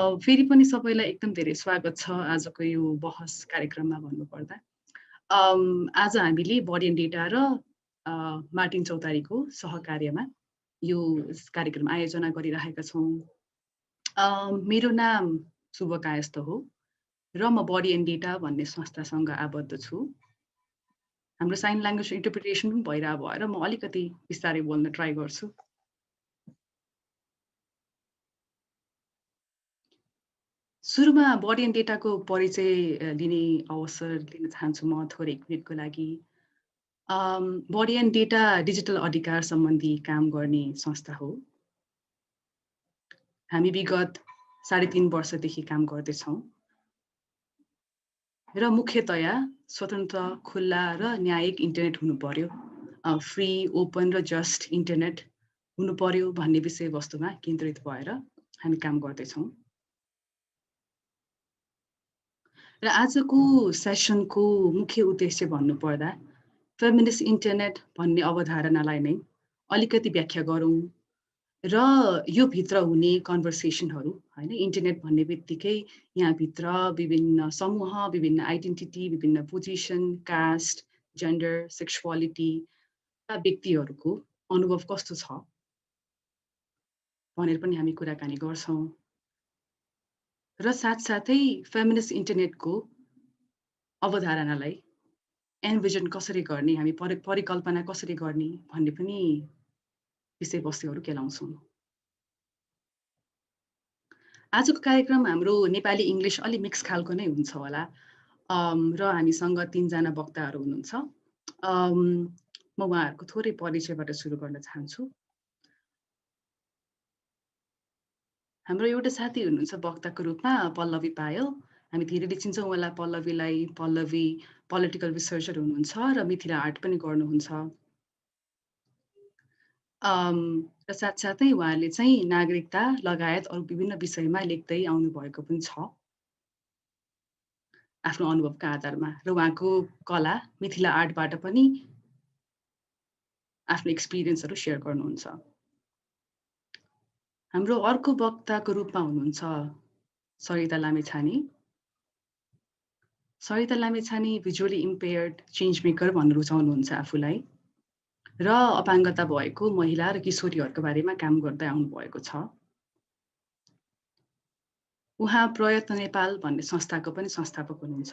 फेरि पनि सबैलाई एकदम धेरै स्वागत छ आजको यो बहस कार्यक्रममा भन्नुपर्दा। आज हामीले बडी एन्ड डेटा र मार्टिन चौतारीको सहकार्यमा यो कार्यक्रम आयोजना गरिरहेका छौँ। मेरो नाम शुभ कायस्थ हो र म बडी एन्ड डेटा भन्ने संस्थासँग आबद्ध छु। हाम्रो साइन ल्याङ्ग्वेज इन्टरप्रिटेसन पनि भइरहेको भएर म अलिकति बिस्तारै बोल्न ट्राई गर्छु। सुरुमा बडी एन्ड डेटाको परिचय लिने अवसर लिन चाहन्छु म थोरै 1 मिनेटको लागि। बडी एन्ड डेटा डिजिटल अधिकार सम्बन्धी काम गर्ने संस्था हो। हामी विगत 3.5 वर्षदेखि काम गर्दैछौँ र मुख्यतया स्वतन्त्र, खुल्ला र न्यायिक इन्टरनेट हुनु पर्यो, फ्री, ओपन र जस्ट इन्टरनेट हुनु पर्यो भन्ने विषयवस्तुमा केन्द्रित भएर हामी काम गर्दैछौँ। र आजको सेसनको मुख्य उद्देश्य भन्नुपर्दा फेमिनिस्ट इन्टरनेट भन्ने अवधारणालाई नै अलिकति व्याख्या गरौँ र यो भित्र हुने कन्भर्सेसनहरू हैन। इन्टरनेट भन्ने बित्तिकै यहाँभित्र विभिन्न समूह, विभिन्न आइडेन्टिटी, विभिन्न पोजिसन, कास्ट, जेन्डर, सेक्सुअलिटी का व्यक्तिहरूको अनुभव कस्तो छ भनेर पनि हामी कुराकानी गर्छौँ। र साथसाथै फेमिनिस्ट इन्टरनेटको अवधारणालाई एन्भिजन कसरी गर्ने, हामी परिकल्पना कसरी गर्ने भन्ने पनि विषयवस्तुहरू केलाउँछौँ। आजको कार्यक्रम हाम्रो नेपाली इङ्ग्लिस अलि मिक्स खालको नै हुन्छ होला। र हामीसँग 3 जना वक्ताहरू हुनुहुन्छ। म उहाँहरूको थोरै परिचयबाट सुरु गर्न चाहन्छु। हाम्रो एउटा साथी हुनुहुन्छ वक्ताको रूपमा पल्लवी पायल। हामी धेरैले चिन्छौँ होला पल्लवीलाई। पल्लवी पोलिटिकल रिसर्चर हुनुहुन्छ र मिथिला आर्ट पनि गर्नुहुन्छ। र साथसाथै उहाँले चाहिँ नागरिकता लगायत अरू विभिन्न विषयमा लेख्दै आउनुभएको पनि छ आफ्नो अनुभवका आधारमा। र उहाँको कला मिथिला आर्टबाट पनि आफ्नो एक्सपिरियन्सहरू सेयर गर्नुहुन्छ। हाम्रो अर्को वक्ताको रूपमा हुनुहुन्छ Sarita Lamichhane. Sarita Lamichhane visually impaired change maker भन्न रुचाउनुहुन्छ आफूलाई र अपाङ्गता भएको महिला र किशोरीहरूको बारेमा काम गर्दै आउनुभएको छ। उहाँ प्रयत्न नेपाल भन्ने संस्थाको पनि संस्थापक हुनुहुन्छ।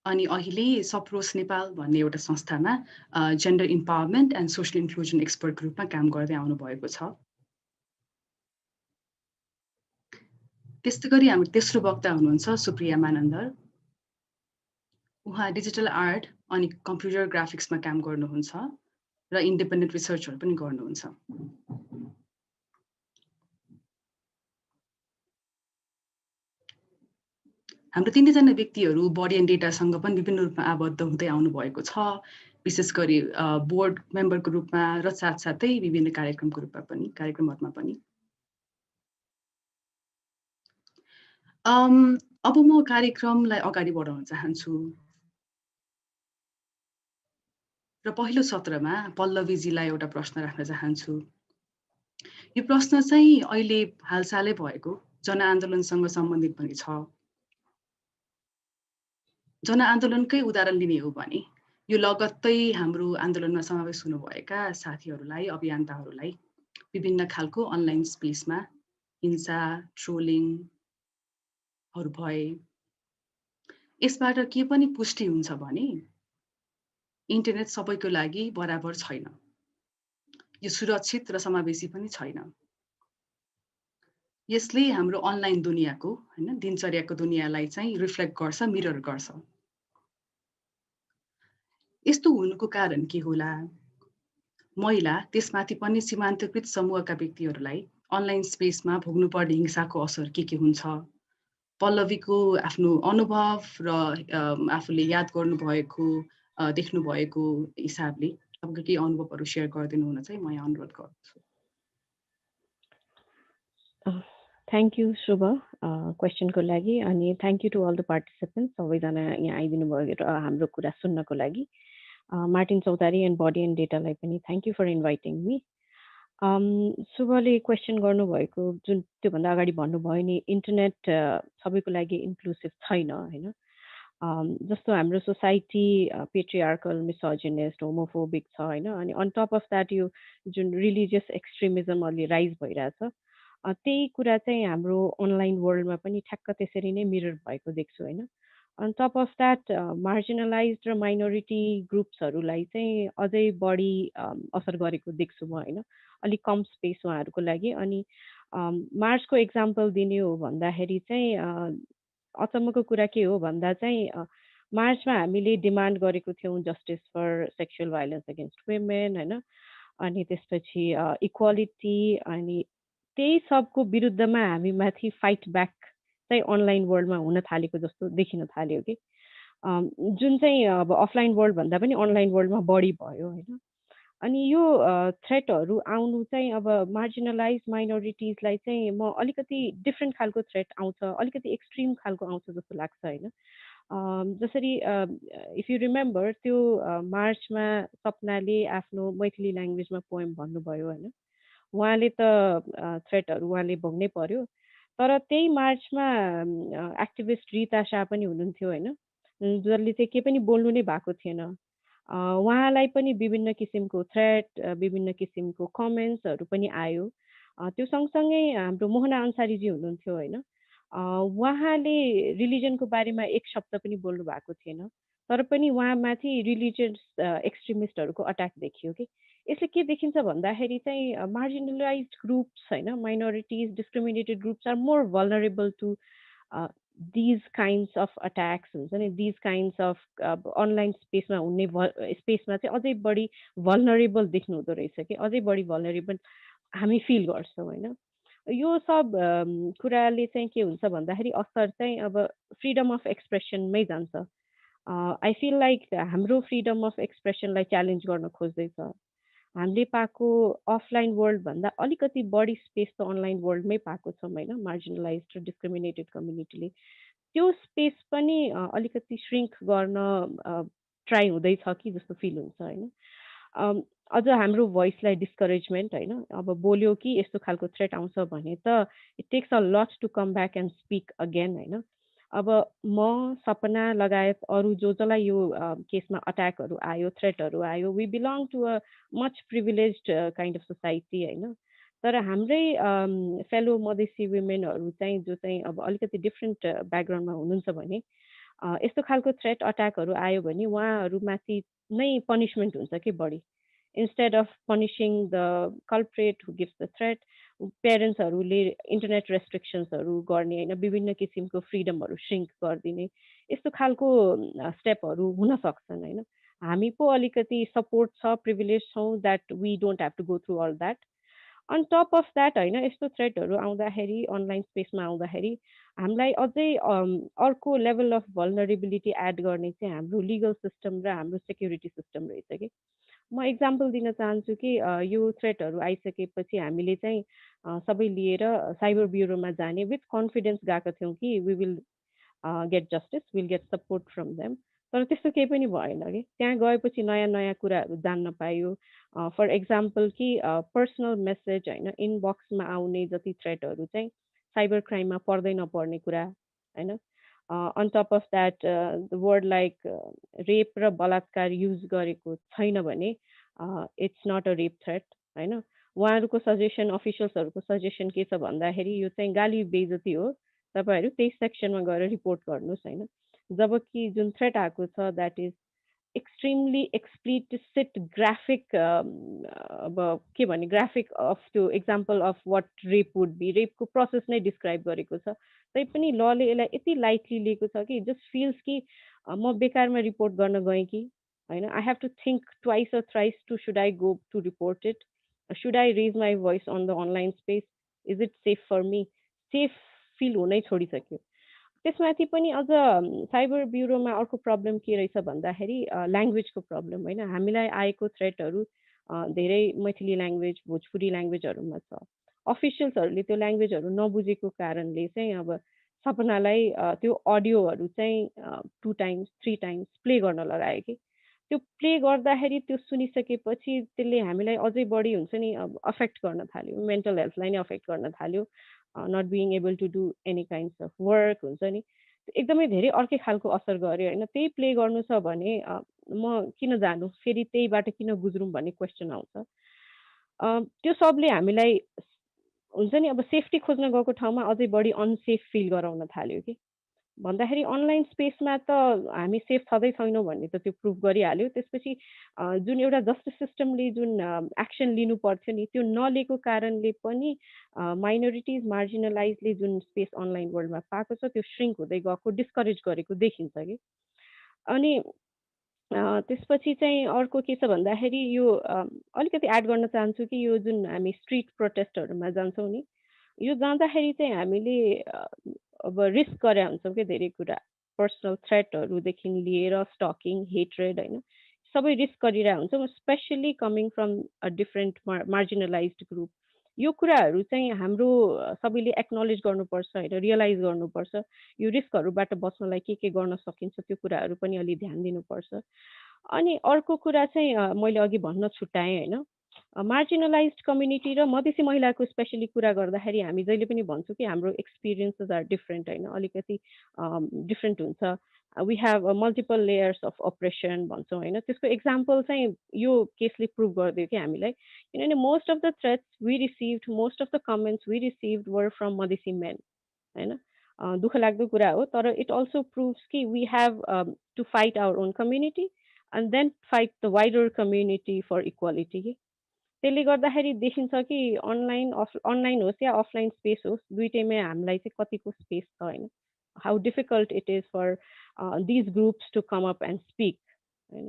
अनि अहिले सप्रोस नेपाल भन्ने एउटा संस्थामा gender empowerment and social inclusion एक्सपर्टको रूपमा काम गर्दै आउनुभएको छ। त्यस्तै गरी हाम्रो तेस्रो वक्ता हुनुहुन्छ सुप्रिया मानन्दर। उहाँ डिजिटल आर्ट अनि कम्प्युटर ग्राफिक्समा काम गर्नुहुन्छ र इन्डिपेन्डेन्ट रिसर्चहरू पनि गर्नुहुन्छ। हाम्रो 3जना व्यक्तिहरू बडी एन्ड डेटासँग पनि विभिन्न रूपमा आबद्ध हुँदै आउनुभएको छ, विशेष गरी बोर्ड मेम्बरको रूपमा र साथसाथै विभिन्न कार्यक्रमहरूमा पनि। अब म कार्यक्रमलाई अगाडि बढाउन चाहन्छु र पहिलो सत्रमा पल्लवीजीलाई एउटा प्रश्न राख्न चाहन्छु। यो प्रश्न चाहिँ अहिले हालसालै भएको जनआन्दोलनसँग सम्बन्धित पनि छ। जनआन्दोलनकै उदाहरण लिने हो भने यो लगत्तै हाम्रो आन्दोलनमा समावेश हुनुभएका साथीहरूलाई, अभियन्ताहरूलाई विभिन्न खालको अनलाइन स्पेसमा हिंसा, ट्रोलिङहरू भए। यसबाट के पनि पुष्टि हुन्छ भने इन्टरनेट सबैको लागि बराबर छैन। यो सुरक्षित र समावेशी पनि छैन। यसले हाम्रो अनलाइन दुनियाँको हैन दिनचर्याको दुनियाँलाई चाहिँ रिफ्लेक्ट गर्छ, मिरर गर्छ। यस्तो हुनुको कारण के होला? महिला त्यसमाथि पनि सीमान्तकृत समूहका व्यक्तिहरूलाई अनलाइन स्पेसमा भोग्नुपर्ने हिंसाको असर के हुन्छ? पल्लवीको आफ्नो अनुभव र आफूले याद गर्नुभएको देख्नुभएको हिसाबले तपाईँको केही अनुभवहरू सेयर गरिदिनु हुन चाहिँ म यहाँ अनुरोध गर्छु। थ्याङ्क यू शुभ क्वेसनको लागि अनि thank you to all the participants सबैजना यहाँ आइदिनु भयो र हाम्रो कुरा सुन्नको लागि। मार्टिन चौतारी एन्ड बडी एन्ड डेटालाई पनि thank you for inviting me. शुभले क्वेसन गर्नुभएको जुन त्योभन्दा अगाडि भन्नुभयो नि इन्टरनेट सबैको लागि इन्क्लुसिभ छैन होइन। जस्तो हाम्रो सोसाइटी पेट्रिआर्कल, मिसोजिनिस्ट, होमोफोबिक छ होइन। अनि अन टप अफ द्याट यो जुन रिलिजियस एक्सट्रिमिजम अलि राइज भइरहेछ, त्यही कुरा चाहिँ हाम्रो अनलाइन वर्ल्डमा पनि ठ्याक्क त्यसरी नै मिरर भएको देख्छु होइन। On top of that marginalize र माइनोरिटी ग्रुप्सहरूलाई चाहिँ अझै बढी असर गरेको देख्छु म होइन। अलिक कम स्पेस उहाँहरूको लागि। अनि मार्चको इक्जाम्पल दिने हो भन्दाखेरि चाहिँ अचम्मको कुरा के हो भन्दा चाहिँ मार्चमा हामीले डिमान्ड गरेको थियौँ justice for sexual violence against women होइन। अनि त्यसपछि इक्वालिटी, अनि त्यही सबको विरुद्धमा हामी माथि फाइट ब्याक चाहिँ अनलाइन वर्ल्डमा हुन थालेको जस्तो देखिन थाल्यो कि जुन चाहिँ अब अफलाइन वर्ल्ड भन्दा पनि अनलाइन वर्ल्डमा बढी भयो होइन। अनि यो थ्रेटहरू आउनु चाहिँ अब मार्जिनलाइज माइनोरिटिजलाई चाहिँ म अलिकति डिफ्रेन्ट खालको थ्रेट आउँछ, अलिकति एक्सट्रिम खालको आउँछ जस्तो लाग्छ होइन। जसरी इफ यु रिमेम्बर त्यो मार्चमा सपनाले आफ्नो मैथिली ल्याङ्ग्वेजमा पोएम भन्नुभयो होइन। उहाँले त थ्रेटहरू उहाँले भोग्नै पर्यो। तर त्यही मार्चमा एक्टिभिस्ट रिता शाह पनि हुनुहुन्थ्यो होइन, जसले चाहिँ के पनि बोल्नु नै भएको थिएन। उहाँलाई पनि विभिन्न किसिमको थ्रेट, विभिन्न किसिमको कमेन्ट्सहरू पनि आयो। त्यो सँगसँगै हाम्रो मोहना अन्सारीजी हुनुहुन्थ्यो होइन। उहाँले रिलिजनको बारेमा एक शब्द पनि बोल्नु भएको थिएन, तर पनि उहाँमाथि रिलिजियस एक्सट्रिमिस्टहरूको अट्याक देखियो कि। यसले के देखिन्छ भन्दाखेरि चाहिँ मार्जिनलाइज्ड ग्रुप्स होइन, minorities, discriminated groups are more vulnerable to these kinds of attacks हुन्छ नि। दिज काइन्ड्स अफ अनलाइन स्पेसमा हुने स्पेसमा चाहिँ अझै बढी भल्नरेबल देख्नु हुँदो रहेछ कि, अझै बढी भल्नरेबल हामी फिल गर्छौँ होइन। यो सब कुराले चाहिँ के हुन्छ भन्दाखेरि असर चाहिँ अब फ्रिडम अफ एक्सप्रेसनमै जान्छ। आई फिल लाइक हाम्रो फ्रिडम अफ एक्सप्रेसनलाई च्यालेन्ज गर्न खोज्दैछ। हामीले पाएको अफलाइन वर्ल्डभन्दा अलिकति बढी स्पेस त अनलाइन वर्ल्डमै पाएको छौँ होइन, मार्जिनलाइज र डिस्क्रिमिनेटेड कम्युनिटीले। त्यो स्पेस पनि अलिकति श्रिङ्क गर्न ट्राई हुँदैछ कि जस्तो फिल हुन्छ होइन। अझ हाम्रो भोइसलाई डिस्करेजमेन्ट होइन, अब बोल्यो कि यस्तो खालको थ्रेट आउँछ भने त it takes a lot to come back and speak again होइन। अब म, सपना लगायत अरू जसलाई यो केसमा अट्याकहरू आयो, थ्रेटहरू आयो, we belong to a much privileged kind of society होइन। तर हाम्रै फेलो मधेसी वुमेनहरू चाहिँ जो चाहिँ अब अलिकति डिफ्रेन्ट ब्याकग्राउन्डमा हुनुहुन्छ भने यस्तो खालको थ्रेट अट्याकहरू आयो भने उहाँहरूमाथि नै पनिसमेन्ट हुन्छ कि बढी। Instead of punishing the culprit who gives the threat, पेरेन्ट्सहरूले इन्टरनेट रेस्ट्रिक्सन्सहरू गर्ने होइन, विभिन्न किसिमको फ्रिडमहरू श्रिङ्क गरिदिने, यस्तो खालको स्टेपहरू हुन सक्छन् होइन। हामी पो अलिकति सपोर्ट छ, प्रिभिलेज छौँ, that we don't have to go through all that. On top of that होइन, यस्तो थ्रेटहरू आउँदाखेरि अनलाइन स्पेसमा आउँदाखेरि हामीलाई अझै अर्को लेभल अफ भल्नरेबिलिटी एड गर्ने चाहिँ हाम्रो लिगल सिस्टम र हाम्रो सेक्युरिटी सिस्टम रहेछ कि। म इक्जाम्पल दिन चाहन्छु कि यो थ्रेटहरू आइसकेपछि हामीले चाहिँ सबै लिएर साइबर ब्युरोमा जाने विथ कन्फिडेन्स गएको थियौँ कि we will get justice, will get support from them. तर त्यस्तो केही पनि भएन कि। त्यहाँ गएपछि नयाँ नयाँ कुराहरू जान्न पायो। फर एक्जाम्पल कि पर्सनल मेसेज होइन, इनबक्समा आउने जति थ्रेटहरू चाहिँ साइबर क्राइममा पर्दै नपर्ने कुरा होइन। On top of that word like rape र बलात्कार युज गरेको छैन भने it's not a rape threat होइन। उहाँहरूको सजेसन, अफिसियल्सहरूको सजेसन के छ भन्दाखेरि यो चाहिँ गाली बेइज्जती हो, तपाईँहरू त्यही सेक्सनमा गएर रिपोर्ट गर्नुहोस् होइन। जबकि जुन थ्रेट आएको छ that is extremely explicit graphic, अब के भने ग्राफिक अफ त्यो example of what rape would be, रेपको प्रोसेस नै डिस्क्राइब गरेको छ। तैपनि लले यसलाई यति लाइटली लिएको छ कि जस्ट फिल्स कि म बेकारमा रिपोर्ट गर्न गएँ कि होइन। I have to think twice or thrice to should I go to report it, should I raise my voice on the online space, is it safe for me. Safe feel हुनै छोडिसक्यो। त्यसमाथि पनि अझ cyber ब्युरोमा अर्को problem के रहेछ भन्दाखेरि ल्याङ्ग्वेजको problem होइन। हामीलाई आएको थ्रेटहरू धेरै मैथिली ल्याङ्ग्वेज, भोजपुरी ल्याङ्ग्वेजहरूमा छ। अफिसियल्सहरूले त्यो ल्याङ्ग्वेजहरू नबुझेको कारणले चाहिँ अब सपनालाई त्यो अडियोहरू चाहिँ 2 टाइम्स 3 टाइम्स प्ले गर्न लगायो कि। त्यो प्ले गर्दाखेरि त्यो सुनिसकेपछि त्यसले हामीलाई अझै बढी हुन्छ नि अफेक्ट गर्न थाल्यो, मेन्टल हेल्थलाई नै अफेक्ट गर्न थाल्यो, not being able to do any kinds of work हुन्छ नि, एकदमै धेरै अर्कै खालको असर गर्यो होइन। त्यही प्ले गर्नु छ भने म किन जानु, फेरि त्यहीबाट किन गुज्रौँ भन्ने क्वेसन आउँछ। त्यो सबले हामीलाई हुन्छ नि अब सेफ्टी खोज्न गएको ठाउँमा अझै बढी अनसेफ फिल गराउन थाल्यो कि, भन्दाखेरि अनलाइन स्पेसमा त हामी सेफ छँदै छैनौँ भन्ने त त्यो प्रुभ गरिहाल्यो। त्यसपछि जुन एउटा जस्टिस सिस्टमले जुन एक्सन लिनु पर्थ्यो नि त्यो नलिएको कारणले पनि माइनोरिटिज मार्जिनलाइजले जुन स्पेस अनलाइन वर्ल्डमा पाएको छ त्यो श्रिङ्क हुँदै गएको, डिस्करेज गरेको देखिन्छ कि। अनि त्यसपछि चाहिँ अर्को के छ भन्दाखेरि यो अलिकति एड गर्न चाहन्छु कि यो जुन हामी स्ट्रिट प्रोटेस्टहरूमा जान्छौँ नि, यो जाँदाखेरि चाहिँ हामीले अब रिस्क गरे हुन्छौँ कि धेरै कुरा, पर्सनल थ्रेटहरूदेखि लिएर स्टकिङ, हेट्रेड होइन, सबै रिस्क गरिरहेको हुन्छौँ, specially coming from a different marginalized group. यो कुराहरू चाहिँ हाम्रो सबैले एक्नोलेज गर्नुपर्छ होइन, रियलाइज गर्नुपर्छ। यो रिस्कहरूबाट बच्नलाई के गर्न सकिन्छ त्यो कुराहरू पनि अलि ध्यान दिनुपर्छ। अनि अर्को कुरा चाहिँ मैले अघि भन्न छुट्याएँ होइन, मार्जिनलाइज्ड कम्युनिटी र मधेसी महिलाको स्पेसली कुरा गर्दाखेरि हामी जहिले पनि भन्छौँ कि हाम्रो एक्सपिरियन्सेस आर डिफ्रेन्ट होइन, अलिकति डिफ्रेन्ट हुन्छ। We have multiple layers of oppression भन्छौँ होइन। त्यसको एक्जाम्पल चाहिँ यो केसले प्रुभ गरिदियो कि हामीलाई, किनभने most of the threats we received, most of the comments we received were from Madhesi men होइन। दुःख लाग्दो कुरा हो, तर इट अल्सो प्रुभ्स कि we have to fight our own community and then fight the wider community for equality कि। त्यसले गर्दाखेरि देखिन्छ कि अनलाइन होस् या अफलाइन स्पेस होस्, दुइटैमै हामीलाई चाहिँ कतिको स्पेस छ होइन, how difficult it is for these groups to come up and speak होइन।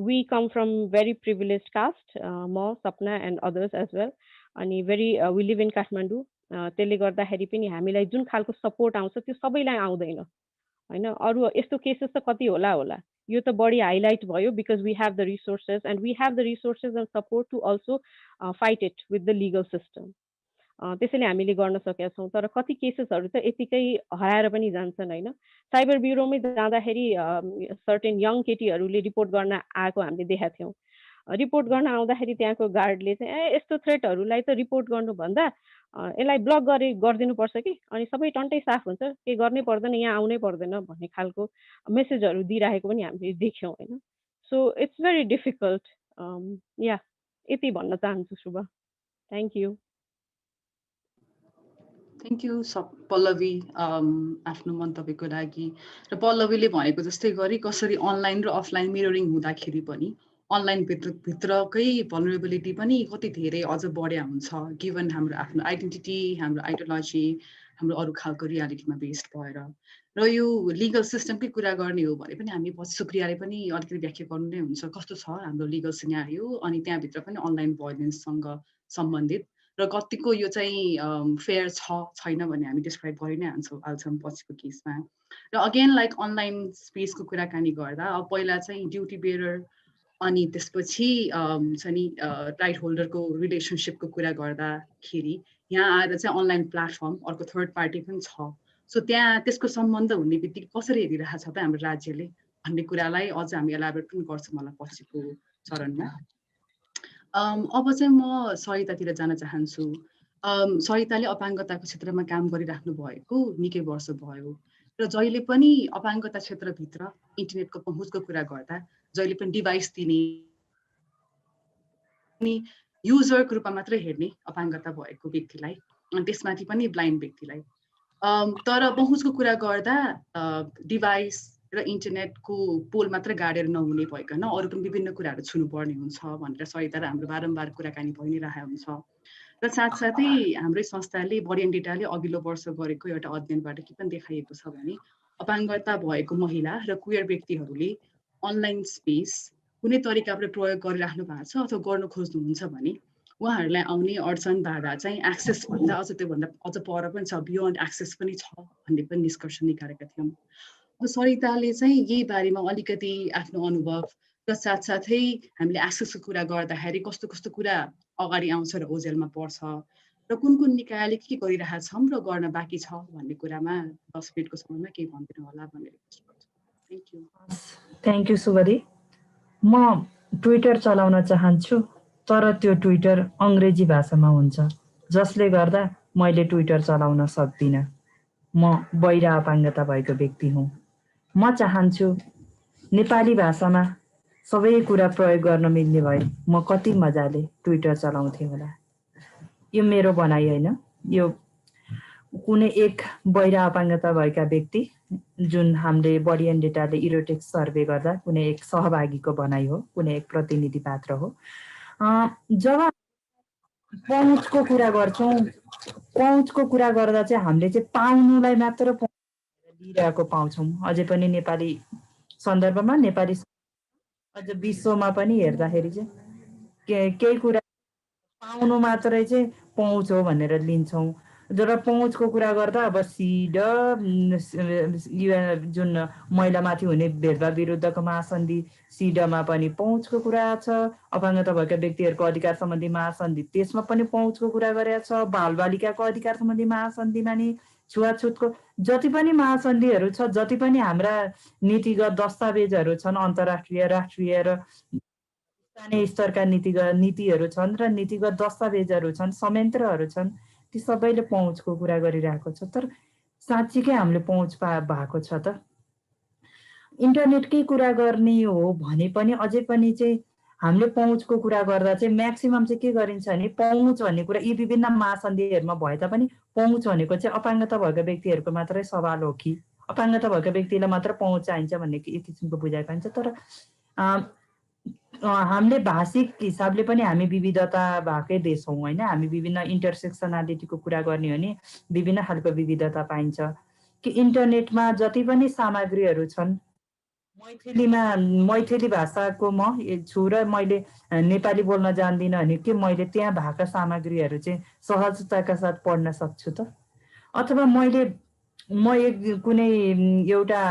We come from very privilege caste, म, Sapna and others as well, अनि वी लिभ इन काठमाडौँ। त्यसले गर्दाखेरि पनि हामीलाई जुन खालको सपोर्ट आउँछ त्यो सबैलाई आउँदैन होइन। अरू यस्तो केसेस त कति होला, यो त बढी हाइलाइट भयो because we have the resources and we have the resources and support to also fight it with the legal system. त्यसैले हामीले गर्न सकेका छौँ, तर कति केसेसहरू त यतिकै हराएर पनि जान्छन् होइन। साइबर ब्युरोमै जाँदाखेरि सर्टेन यङ केटीहरूले रिपोर्ट गर्न आएको हामीले देखाएको थियौँ। रिपोर्ट गर्न आउँदाखेरि त्यहाँको गार्डले चाहिँ यस्तो थ्रेटहरूलाई त रिपोर्ट गर्नुभन्दा यसलाई ब्लक गरिदिनुपर्छ कि, अनि सबै टन्टै साफ हुन्छ, केही गर्नै पर्दैन, यहाँ आउनै पर्दैन भन्ने खालको मेसेजहरू दिइरहेको पनि हामीले देख्यौँ होइन। So it's very difficult. Yeah यति भन्न चाहन्छु Shubh. Thank you. Thank you Pallavi आफ्नो मन्तव्यको लागि। र पल्लवीले भनेको जस्तै गरी कसरी अनलाइन र अफलाइन मिररिङ हुँदाखेरि पनि अनलाइन भित्रकै भलनरेबिलिटी पनि कति धेरै अझ बढ्या हुन्छ, गिभन हाम्रो आफ्नो आइडेन्टिटी, हाम्रो आइडियोलोजी, हाम्रो अरू खालको रियालिटीमा बेस्ड भएर। र यो लिगल सिस्टमकै कुरा गर्ने हो भने पनि हामी पछि सुप्रियाले पनि अलिकति व्याख्या गर्नु नै हुन्छ कस्तो छ हाम्रो लिगल सिनारियो, अनि त्यहाँभित्र पनि अनलाइन भोयलेन्ससँग सम्बन्धित र कतिको यो चाहिँ फेयर छैन भन्ने हामी डिस्क्राइब गरि नै हाल्छौँ पछिको केसमा। र अगेन लाइक अनलाइन स्पेसको कुराकानी गर्दा अब पहिला चाहिँ ड्युटी बेरर अनि त्यसपछि छ नि राइट होल्डरको रिलेसनसिपको कुरा गर्दाखेरि यहाँ आएर चाहिँ अनलाइन प्लेटफर्म अर्को थर्ड पार्टी पनि छ। सो त्यहाँ त्यसको सम्बन्ध हुने बित्तिकै कसरी हेरिरहेको छ त हाम्रो राज्यले भन्ने कुरालाई अझ हामी एलाबोरेट पनि गर्छौँ होला पछिको चरणमा। अब चाहिँ म सरितातिर जान चाहन्छु। सरिताले अपाङ्गताको क्षेत्रमा काम गरिराख्नु भएको निकै वर्ष भयो र जहिले पनि अपाङ्गता क्षेत्रभित्र इन्टरनेटको पहुँचको कुरा गर्दा जहिले पनि डिभाइस दिने युजरको रूपमा मात्रै हेर्ने अपाङ्गता भएको व्यक्तिलाई, अनि त्यसमाथि पनि ब्लाइन्ड व्यक्तिलाई। तर पहुँचको कुरा गर्दा डिभाइस र इन्टरनेटको पोल मात्र गाडेर नहुने भइकन अरू पनि विभिन्न कुराहरू छुनुपर्ने हुन्छ भनेर सरिता र हाम्रो बारम्बार कुराकानी भइ नै रहेको हुन्छ। र साथसाथै हाम्रै संस्थाले बडियन डेटाले अघिल्लो वर्ष गरेको एउटा अध्ययनबाट के पनि देखाइएको छ भने अपाङ्गता भएको महिला र क्वेयर व्यक्तिहरूले अनलाइन स्पेस कुनै तरिकाबाट प्रयोग गरिराख्नु भएको छ अथवा गर्न खोज्नुहुन्छ भने उहाँहरूलाई आउने अडचन बाधा चाहिँ एक्सेस भन्दा अझ त्योभन्दा अझ पर पनि छ, बियोन्ड एक्सेस पनि छ भन्ने पनि निष्कर्ष निकालेका थियौँ। सरिताले चाहिँ यही बारेमा अलिकति आफ्नो अनुभव र साथसाथै हामीले एक्सेसको कुरा गर्दाखेरि कस्तो कस्तो कुरा अगाडि आउँछ र ओझेलमा पर्छ र कुन कुन निकायले के गरिरहेका छौँ र गर्न बाँकी छ भन्ने कुरामा 10 मिनटको समयमा केही भनिदिनु होला भन्ने रिक्वेस्ट गर्छु। Thank you. Thank you Subari. म ट्विटर चलाउन चाहन्छु, तर त्यो ट्विटर अङ्ग्रेजी भाषामा हुन्छ, जसले गर्दा मैले ट्विटर चलाउन सक्दिनँ। म बहिरा अपाङ्गता भएको व्यक्ति हुँ। म चाहन्छु नेपाली भाषामा सबै कुरा प्रयोग गर्न मिल्ने भए म कति मजाले ट्विटर चलाउँथेँ होला। यो मेरो भनाइ होइन, यो कुनै एक बहिरा अपाङ्गता भएका व्यक्ति जुन हामीले बडी एन्ड डेटाले इरोटेक्स सर्वे गर्दा कुनै एक सहभागीको भनाइ हो, कुनै एक प्रतिनिधि पात्र हो। जब पहुँचको कुरा गर्छौँ, पहुँचको कुरा गर्दा चाहिँ हामीले चाहिँ पाउनुलाई मात्र लिइरहेको पाउँछौँ। अझै पनि नेपाली सन्दर्भमा, नेपाली अझ विश्वमा पनि हेर्दाखेरि चाहिँ केही कुरा पाउनु मात्रै चाहिँ पहुँच हो भनेर लिन्छौँ। जब पहुँचको कुरा गर्दा अब सिड जुन महिलामाथि हुने भेदभाव विरुद्धको महासन्धि सिडमा पनि पहुँचको कुरा छ। अपाङ्गता भएका व्यक्तिहरूको अधिकार सम्बन्धी महासन्धि त्यसमा पनि पहुँचको कुरा गरेको छ। बालबालिकाको अधिकार सम्बन्धी महासन्धिमा नि छुवाछुतको जति पनि महासन्धिहरू छ, जति पनि हाम्रा नीतिगत दस्तावेजहरू छन्, अन्तर्राष्ट्रिय, राष्ट्रिय र स्थानीय स्तरका नीतिहरू छन् र नीतिगत दस्तावेजहरू छन्, संयन्त्रहरू छन्, ती सबैले पहुँचको कुरा गरिरहेको छ। तर साँच्चीकै हामीले पहुँच भएको छ त? इन्टरनेटकै कुरा गर्ने हो भने पनि अझै पनि चाहिँ हामीले पहुँचको कुरा गर्दा चाहिँ म्याक्सिमम चाहिँ के गरिन्छ भने पहुँच भन्ने कुरा यी विभिन्न महासन्धिहरूमा भए तापनि पहुँच भनेको चाहिँ अपाङ्गता भएका व्यक्तिहरूको मात्रै सवाल हो कि अपाङ्गता भएका व्यक्तिलाई मात्र पहुँच चाहिन्छ भन्ने एक किसिमको बुझाइ पाइन्छ। तर हामीले भाषिक हिसाबले पनि हामी विविधता भएकै देश हौँ होइन। हामी विभिन्न इन्टरसेक्सनालिटीको कुरा गर्ने हो भने विभिन्न खालको विविधता पाइन्छ कि इन्टरनेटमा जति पनि सामग्रीहरू छन्, मैथिली भाषाको म छु र मैले नेपाली बोल्न जान्दिनँ भने के मैले त्यहाँ भएका सामग्रीहरू चाहिँ सहजताका साथ पढ्न सक्छु त? अथवा म एक कुनै एउटा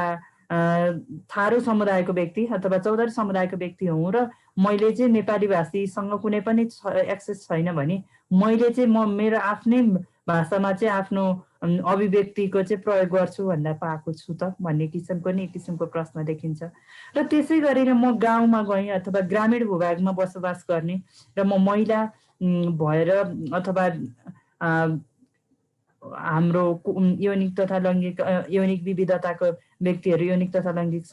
थारू समुदायको व्यक्ति अथवा चौधरी समुदायको व्यक्ति हुँ र मैले चाहिँ नेपाली भाषीसँग कुनै पनि एक्सेस छैन भने मैले चाहिँ म मेरो आफ्नै भाषामा चाहिँ आफ्नो अभिव्यक्तिको चाहिँ प्रयोग गर्छु भन्दा पाएको छु त भन्ने किसिमको नि एक किसिमको प्रश्न देखिन्छ। र त्यसै गरेर म गाउँमा गएँ अथवा ग्रामीण भूभागमा बसोबास गर्ने र म महिला भएर अथवा हाम्रो यौनिक तथा लैङ्गिक यौनिक विविधताको व्यक्तिहरू, यौनिक तथा लैङ्गिक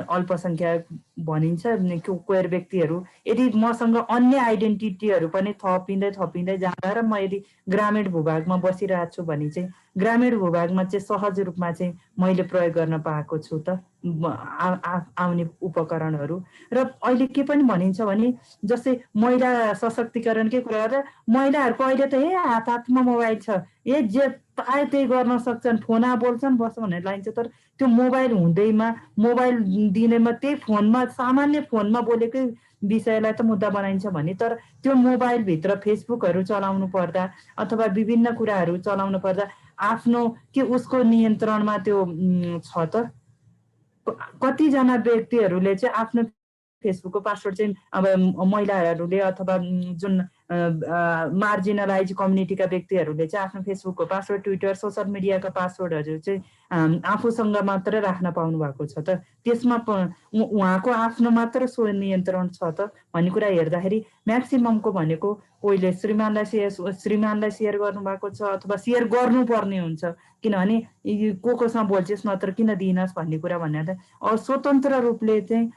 अल्पसङ्ख्यक भनिन्छ क्वेयर व्यक्तिहरू, यदि मसँग अन्य आइडेन्टिटीहरू पनि थपिँदै जाँदा र म यदि ग्रामीण भूभागमा बसिरहेको छु भने चाहिँ ग्रामीण भूभागमा चाहिँ सहज रूपमा चाहिँ मैले प्रयोग गर्न पाएको छु त आउने उपकरणहरू। र अहिले के पनि भनिन्छ भने जस्तै महिला सशक्तिकरणकै कुरा गर्दा महिलाहरूको अहिले त हात हातमा मोबाइल छ, जे पाए त्यही गर्न सक्छन्, फोना बोल्छन् बस भनेर लाइन्छ। तर त्यो मोबाइल हुँदैमा, मोबाइल दिनेमा त्यही फोनमा सामान्य फोनमा बोलेकै विषयलाई त मुद्दा बनाइन्छ भने तर त्यो मोबाइलभित्र फेसबुकहरू चलाउनु पर्दा अथवा विभिन्न कुराहरू चलाउनु पर्दा आफ्नो के उसको नियन्त्रणमा त्यो छ त? कतिजना व्यक्तिहरूले चाहिँ आफ्नो फेसबुकको पासवर्ड चाहिँ अब महिलाहरूले अथवा जुन मार्जिनलाइज कम्युनिटीका व्यक्तिहरूले चाहिँ आफ्नो फेसबुकको पासवर्ड, ट्विटर, सोसल मिडियाका पासवर्डहरू चाहिँ आफूसँग मात्र राख्न पाउनु भएको छ त? त्यसमा उहाँको आफ्नो मात्र स्वनियन्त्रण छ त भन्ने कुरा हेर्दाखेरि म्याक्सिममको भनेको कोहीले श्रीमानलाई सेयर गर्नुभएको छ अथवा सेयर गर्नुपर्ने हुन्छ, किनभने कोसँग बोल्छस् नत्र किन दिइनस् भन्ने कुरा भनेर स्वतन्त्र रूपले चाहिँ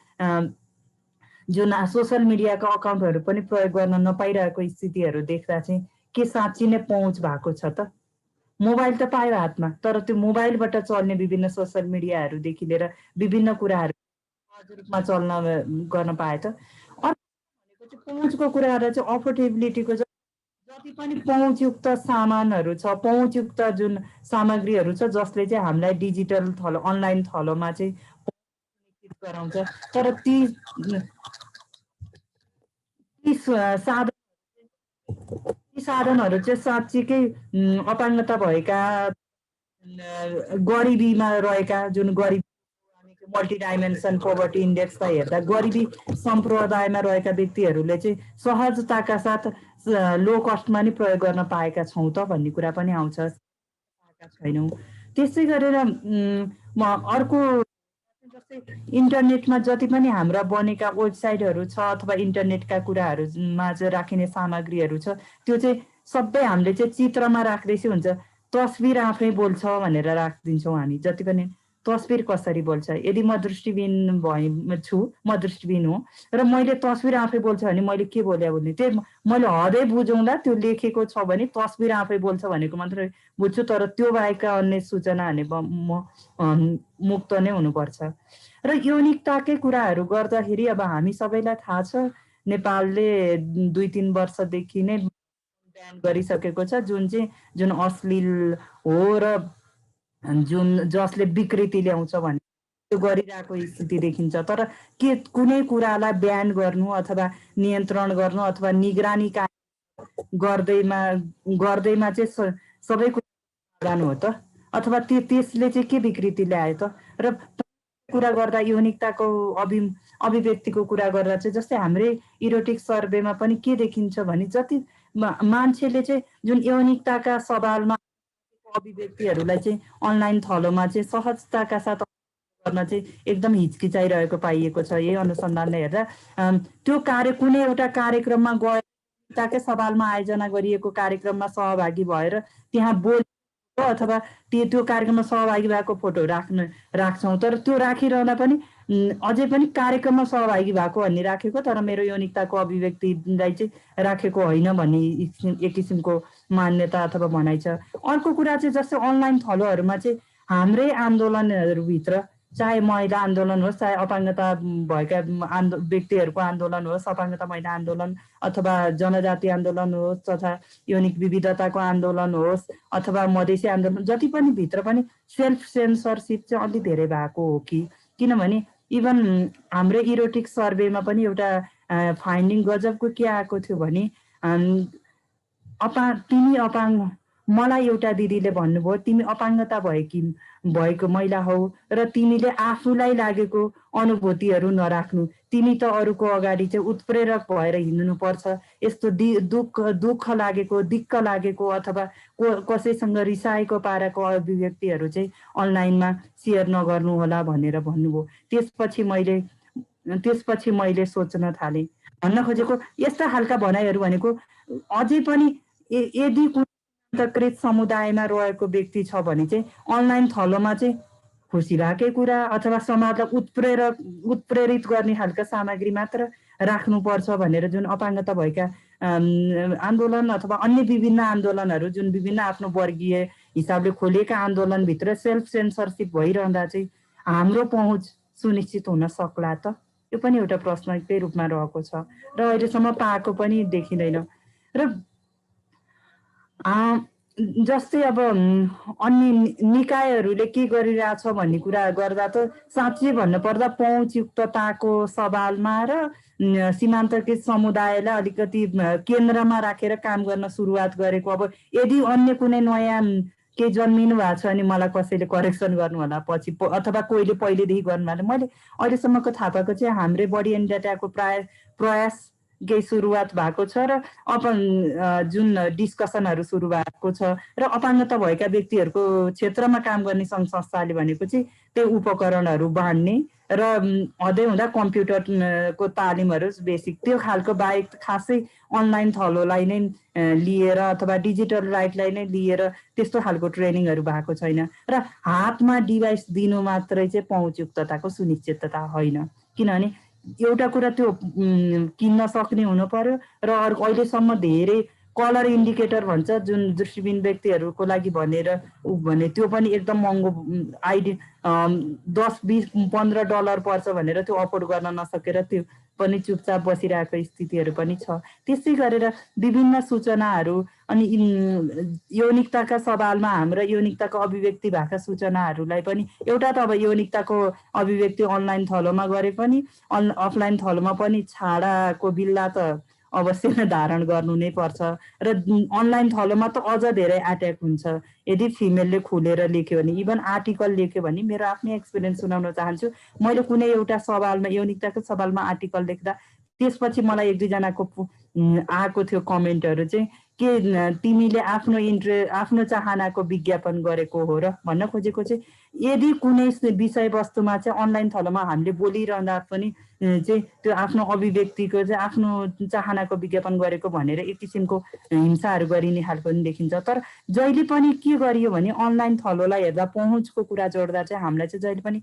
जुन सोसल मिडियाका अकाउन्टहरू पनि प्रयोग गर्न नपाइरहेको स्थितिहरू देख्दा चाहिँ के साँच्ची नै पहुँच भएको छ त? मोबाइल त पायो हातमा, तर त्यो मोबाइलबाट चल्ने विभिन्न सोसल मिडियाहरूदेखि लिएर विभिन्न कुराहरू सहज रूपमा चल्न गर्न पाए त? अर्को भनेको चाहिँ पहुँचको कुरा गरेर चाहिँ अफोर्डेबिलिटीको जति पनि पहुँचयुक्त सामानहरू छ, पहुँचयुक्त जुन सामग्रीहरू छ जसले चाहिँ हामीलाई डिजिटल थलो, अनलाइन थलोमा चाहिँ सुनिश्चित गराउँछ, तर ती साधनहरू चाहिँ साँच्चीकै अपाङ्गता भएका गरिबीमा रहेका जुन गरिबी मल्टिडाइमेन्सन पोभर्टी इन्डेक्सलाई हेर्दा गरिबी सम्प्रदायमा रहेका व्यक्तिहरूले चाहिँ सहजताका साथ लो कस्टमा नि प्रयोग गर्न पाएका छौँ त भन्ने कुरा पनि आउँछ, छैनौँ। त्यसै गरेर अर्को जस्तै इन्टरनेटमा जति पनि हाम्रा बनेका वेबसाइटहरू छ अथवा इन्टरनेटका कुराहरूमा चाहिँ राखिने सामग्रीहरू छ त्यो चाहिँ सबै हामीले चाहिँ चित्रमा राख्दैछु हुन्छ तस्बिर आफै बोल्छ भनेर राखिदिन्छौँ हामी जति पनि तस्बिर कसरी बोल्छ यदि म दृष्टिबिन छु म दृष्टिबिन हो र मैले तस्बिर आफै बोल्छ भने मैले के बोले भने त्यही मैले हदै बुझौँला त्यो लेखेको छ भने तस्बिर आफै बोल्छ भनेको मात्रै बुझ्छु तर त्यो बाहेकका अन्य सूचना भने म मुक्त नै हुनुपर्छ र यौनिकताकै कुराहरू गर्दाखेरि अब हामी सबैलाई थाहा छ नेपालले 2-3 वर्षदेखि नै ब्यान गरिसकेको छ जुन अश्लील हो र जसले विकृति ल्याउँछ भने त्यो गरिरहेको स्थिति देखिन्छ तर के कुनै कुरालाई ब्यान गर्नु अथवा नियन्त्रण गर्नु अथवा निगरानी गर्दैमा चाहिँ सबै कुरा हो त अथवा त्यसले चाहिँ के विकृति ल्यायो त र कुरा गर्दा यौनिकताको अभिव्यक्तिको कुरा गर्दा चाहिँ जस्तै हाम्रै इरोटिक सर्वेमा पनि के देखिन्छ भने जति मान्छेले चाहिँ जुन यौनिकताका सवालमा अभिव्यक्तिहरूलाई चाहिँ अनलाइन थलोमा चाहिँ सहजताका साथ गर्न चाहिँ एकदम हिचकिचाइरहेको पाइएको छ यही अनुसन्धानले हेर्दा त्यो कुनै एउटा कार्यक्रममा गएकै सवालमा आयोजना गरिएको कार्यक्रममा सहभागी भएर त्यहाँ अथवा त्यो कार्यक्रममा सहभागी भएको फोटो राख्छौँ तर त्यो राखिरहँदा पनि अझै पनि कार्यक्रममा सहभागी भएको भन्ने राखेको तर मेरो यौनिकताको अभिव्यक्तिलाई चाहिँ राखेको होइन भन्ने एक किसिमको मान्यता अथवा भनाइ छ अर्को कुरा चाहिँ जस्तै अनलाइन थलोहरूमा चाहिँ हाम्रै आन्दोलनहरूभित्र चाहे महिला आन्दोलन होस् चाहे अपाङ्गता भएका व्यक्तिहरूको आन्दोलन होस् अपाङ्गता महिला आन्दोलन अथवा जनजाति आन्दोलन होस् तथा यौनिक विविधताको आन्दोलन होस् अथवा मधेसी आन्दोलन जति पनि भित्र पनि सेल्फ सेन्सरसिप चाहिँ अलि धेरै भएको हो कि किनभने इभन हाम्रै इरोटिक सर्वेमा पनि एउटा फाइन्डिङ गजबको के आएको थियो भने तिमी अपाङ्ग मलाई एउटा दिदीले भन्नुभयो तिमी अपाङ्गता भएको महिला हौ र तिमीले आफूलाई लागेको अनुभूतिहरू नराख्नु तिमी त अरूको अगाडि चाहिँ उत्प्रेरक भएर हिँड्नुपर्छ यस्तो दुःख लागेको दिक्क लागेको अथवा कसैसँग रिसाएको पाराको अभिव्यक्तिहरू चाहिँ अनलाइनमा सेयर नगर्नु होला भनेर भन्नुभयो त्यसपछि मैले सोच्न थालेँ भन्न खोजेको यस्ता खालका भनाइहरू भनेको अझै पनि यदि कृत समुदायमा रहेको व्यक्ति छ भने चाहिँ अनलाइन थलोमा चाहिँ खुसी भएकै कुरा अथवा समाजलाई उत्प्रेरित गर्ने खालका सामग्री मात्र राख्नुपर्छ भनेर जुन अपाङ्गता भएका आन्दोलन अथवा अन्य विभिन्न आन्दोलनहरू जुन विभिन्न आफ्नो वर्गीय हिसाबले खोलिएका आन्दोलनभित्र सेल्फ सेन्सरसिप भइरहँदा चाहिँ हाम्रो पहुँच सुनिश्चित हुन सक्ला त यो पनि एउटा प्रश्नकै रूपमा रहेको छ र अहिलेसम्म पाएको पनि देखिँदैन र जस्तै अब अन्य निकायहरूले के गरिरहेछ भन्ने कुरा गर्दा त साँच्चै भन्नुपर्दा पहुँचयुक्तताको सवालमा र सीमान्तकृत समुदायलाई अलिकति केन्द्रमा राखेर काम गर्न सुरुवात गरेको अब यदि अन्य कुनै नयाँ केही जन्मिनु भएको छ भने मलाई कसैले करेक्सन गर्नु होला पछि अथवा कोहीले पहिलेदेखि गर्नु होला मैले अहिलेसम्मको थाहा पाएको चाहिँ हाम्रै बडी एन्ड डाटाको प्रयास केही सुरुवात भएको छ र जुन डिस्कसनहरू सुरु भएको छ र अपाङ्गता भएका व्यक्तिहरूको क्षेत्रमा काम गर्ने सङ्घ संस्थाले भनेको चाहिँ त्यो उपकरणहरू बाँड्ने र अझै हुँदा कम्प्युटरको तालिमहरू बेसिक त्यो खालको बाहेक खासै अनलाइन थलोलाई नै लिएर अथवा डिजिटल राइटलाई नै लिएर त्यस्तो खालको ट्रेनिङहरू भएको छैन र हातमा डिभाइस दिनु मात्रै चाहिँ पहुँचयुक्तताको सुनिश्चितता होइन किनभने एउटा कुरा त्यो किन्न सक्ने हुनु पर्यो र अहिलेसम्म धेरै कलर इन्डिकेटर भन्छ जुन दृष्टिबिन व्यक्तिहरूको लागि भने त्यो पनि एकदम महँगो $10-20-15 पर्छ भनेर त्यो अफोर्ड गर्न नसकेर त्यो पनि चुपचाप बसिरहेको स्थितिहरू पनि छ त्यसै गरेर विभिन्न सूचनाहरू अनि यौनिकताका सवालमा हाम्रो यौनिकताको अभिव्यक्ति भएका सूचनाहरूलाई पनि एउटा त अब यौनिकताको अभिव्यक्ति अनलाइन थलोमा गरे पनि अफलाइन थलोमा पनि छाडाको बिल्ला त अवश्य नै धारण गर्नु नै पर्छ र अनलाइन थलोमा त अझ धेरै एट्याक हुन्छ यदि फिमेलले खुलेर लेख्यो भने इभन आर्टिकल लेख्यो भने मेरो आफ्नै एक्सपिरियन्स सुनाउन चाहन्छु मैले कुनै एउटा सवालमा यौनिकताको सवालमा आर्टिकल लेख्दा त्यसपछि मलाई 1-2 जनाको आएको थियो कमेन्टहरू चाहिँ के तिमीले आफ्नो चाहनाको विज्ञापन गरेको हो र भन्न खोजेको चाहिँ यदि कुनै विषयवस्तुमा चाहिँ अनलाइन थलोमा हामीले बोलिरहँदा पनि चाहिँ त्यो आफ्नो अभिव्यक्तिको चाहिँ आफ्नो चाहनाको विज्ञापन गरेको भनेर एक किसिमको हिंसाहरू गरिने खालको पनि देखिन्छ। तर जहिले पनि के गरियो भने अनलाइन थलोलाई हेर्दा पहुँचको कुरा जोड्दा चाहिँ हामीलाई चाहिँ जहिले पनि